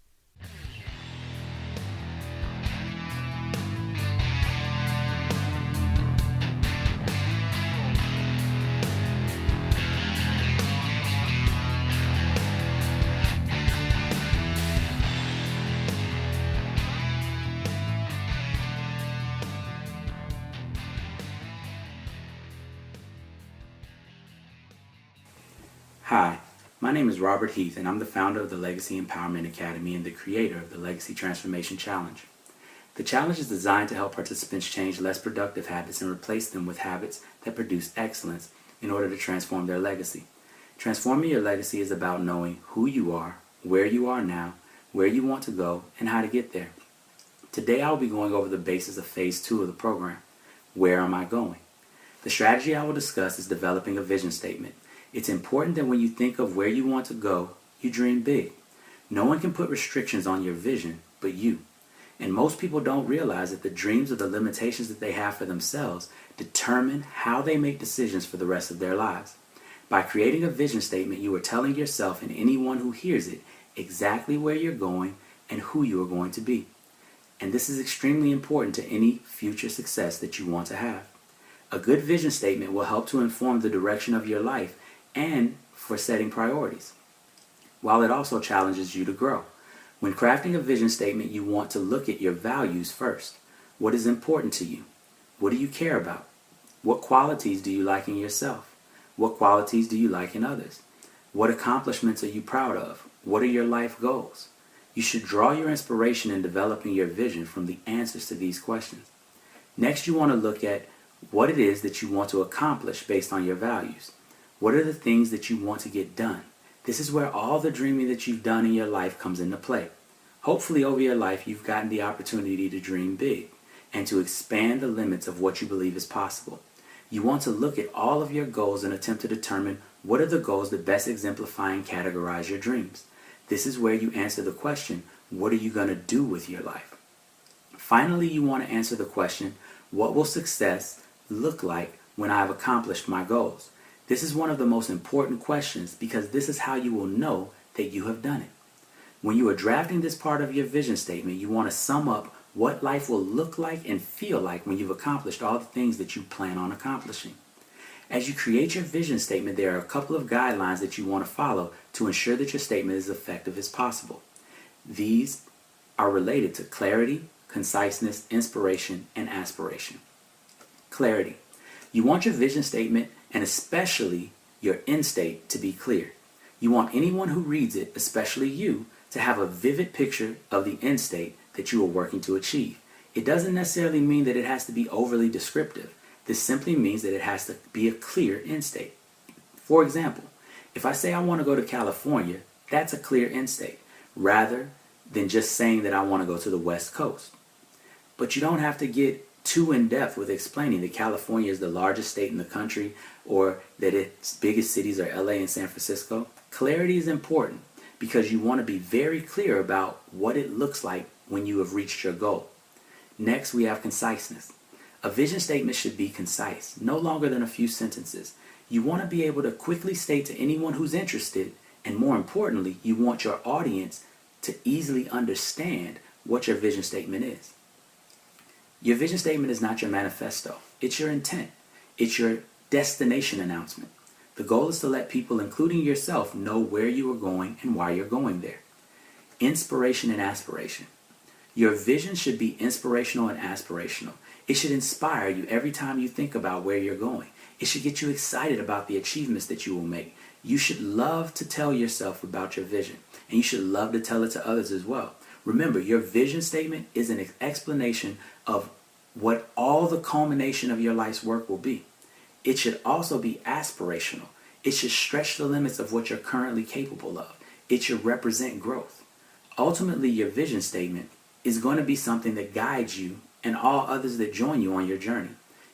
Hi, my name is Robert Heath, and I'm the founder of the Legacy Empowerment Academy and the creator of the Legacy Transformation Challenge. The challenge is designed to help participants change less productive habits and replace them with habits that produce excellence in order to transform their legacy. Transforming your legacy is about knowing who you are, where you are now, where you want to go, and how to get there. Today I will be going over the basis of Phase 2 of the program. Where am I going? The strategy I will discuss is developing a vision statement. It's important that when you think of where you want to go, you dream big. No one can put restrictions on your vision but you. And most people don't realize that the dreams or the limitations that they have for themselves determine how they make decisions for the rest of their lives. By creating a vision statement, you are telling yourself and anyone who hears it exactly where you're going and who you are going to be. And this is extremely important to any future success that you want to have. A good vision statement will help to inform the direction of your life and for setting priorities, while it also challenges you to grow. When crafting a vision statement, you want to look at your values first. What is important to you? What do you care about? What qualities do you like in yourself? What qualities do you like in others? What accomplishments are you proud of? What are your life goals? You should draw your inspiration in developing your vision from the answers to these questions. Next, you want to look at what it is that you want to accomplish based on your values. What are the things that you want to get done? This is where all the dreaming that you've done in your life comes into play. Hopefully over your life you've gotten the opportunity to dream big and to expand the limits of what you believe is possible. You want to look at all of your goals and attempt to determine what are the goals that best exemplify and categorize your dreams. This is where you answer the question, what are you going to do with your life? Finally, you want to answer the question, what will success look like when I have accomplished my goals? This is one of the most important questions because this is how you will know that you have done it. When you are drafting this part of your vision statement, you want to sum up what life will look like and feel like when you've accomplished all the things that you plan on accomplishing. As you create your vision statement, there are a couple of guidelines that you want to follow to ensure that your statement is as effective as possible. These are related to clarity, conciseness, inspiration, and aspiration. Clarity. You want your vision statement and especially your end state to be clear. You want anyone who reads it, especially you, to have a vivid picture of the end state that you are working to achieve. It doesn't necessarily mean that it has to be overly descriptive. This simply means that it has to be a clear end state. For example, if I say I want to go to California, that's a clear end state, rather than just saying that I want to go to the West Coast. But you don't have to get too in-depth with explaining that California is the largest state in the country or that its biggest cities are LA and San Francisco. Clarity is important because you want to be very clear about what it looks like when you have reached your goal. Next, we have conciseness. A vision statement should be concise, no longer than a few sentences. You want to be able to quickly state to anyone who's interested, and more importantly, you want your audience to easily understand what your vision statement is. Your vision statement is not your manifesto. It's your intent. It's your destination announcement. The goal is to let people, including yourself, know where you are going and why you're going there. Inspiration and aspiration. Your vision should be inspirational and aspirational. It should inspire you every time you think about where you're going. It should get you excited about the achievements that you will make. You should love to tell yourself about your vision, and you should love to tell it to others as well. Remember, your vision statement is an explanation of what all the culmination of your life's work will be. It should also be aspirational. It should stretch the limits of what you're currently capable of. It should represent growth. Ultimately, your vision statement is going to be something that guides you and all others that join you on your journey.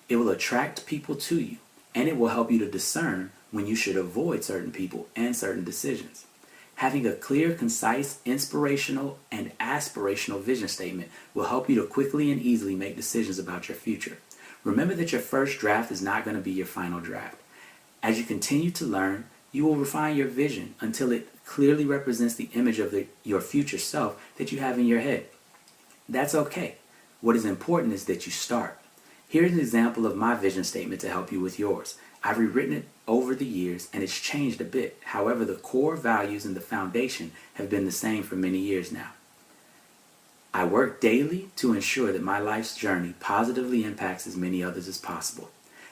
It will attract people to you, and it will help you to discern when you should avoid certain people and certain decisions. Having a clear, concise, inspirational, and aspirational vision statement will help you to quickly and easily make decisions about your future. Remember that your first draft is not going to be your final draft. As you continue to learn, you will refine your vision until it clearly represents the image of your future self that you have in your head. That's okay. What is important is that you start. Here's an example of my vision statement to help you with yours. I've rewritten it over the years and it's changed a bit. However, the core values and the foundation have been the same for many years now. I work daily to ensure that my life's journey positively impacts as many others as possible.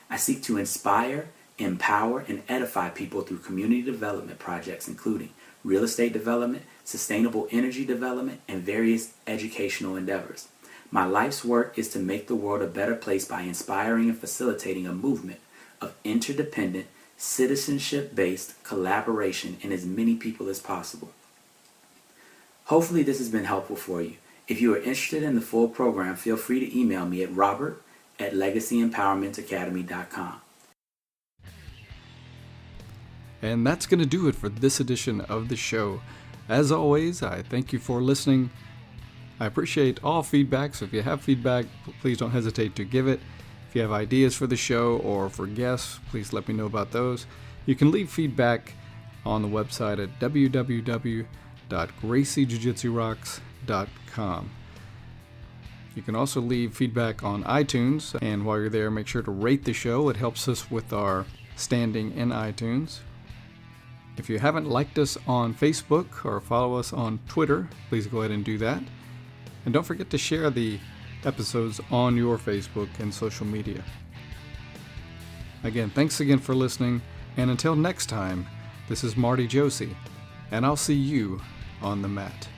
I seek to inspire, empower, and edify people through community development projects including real estate development, sustainable energy development, and various educational endeavors. My life's work is to make the world a better place by inspiring and facilitating a movement of interdependent, citizenship-based collaboration in as many people as possible. Hopefully this has been helpful for you. If you are interested in the full program, feel free to email me at robert@legacyempowermentacademy.com. And that's going to do it for this edition of the show. As always, I thank you for listening. I appreciate all feedback, so if you have feedback, please don't hesitate to give it. If you have ideas for the show or for guests, please let me know about those. You can leave feedback on the website at www.graciejujitsurocks.com. You can also leave feedback on iTunes, and while you're there, make sure to rate the show. It helps us with our standing in iTunes. If you haven't liked us on Facebook or follow us on Twitter, please go ahead and do that. And don't forget to share the episodes on your Facebook and social media. Again, thanks again for listening, and until next time, this is Marty Josie, and I'll see you on the mat.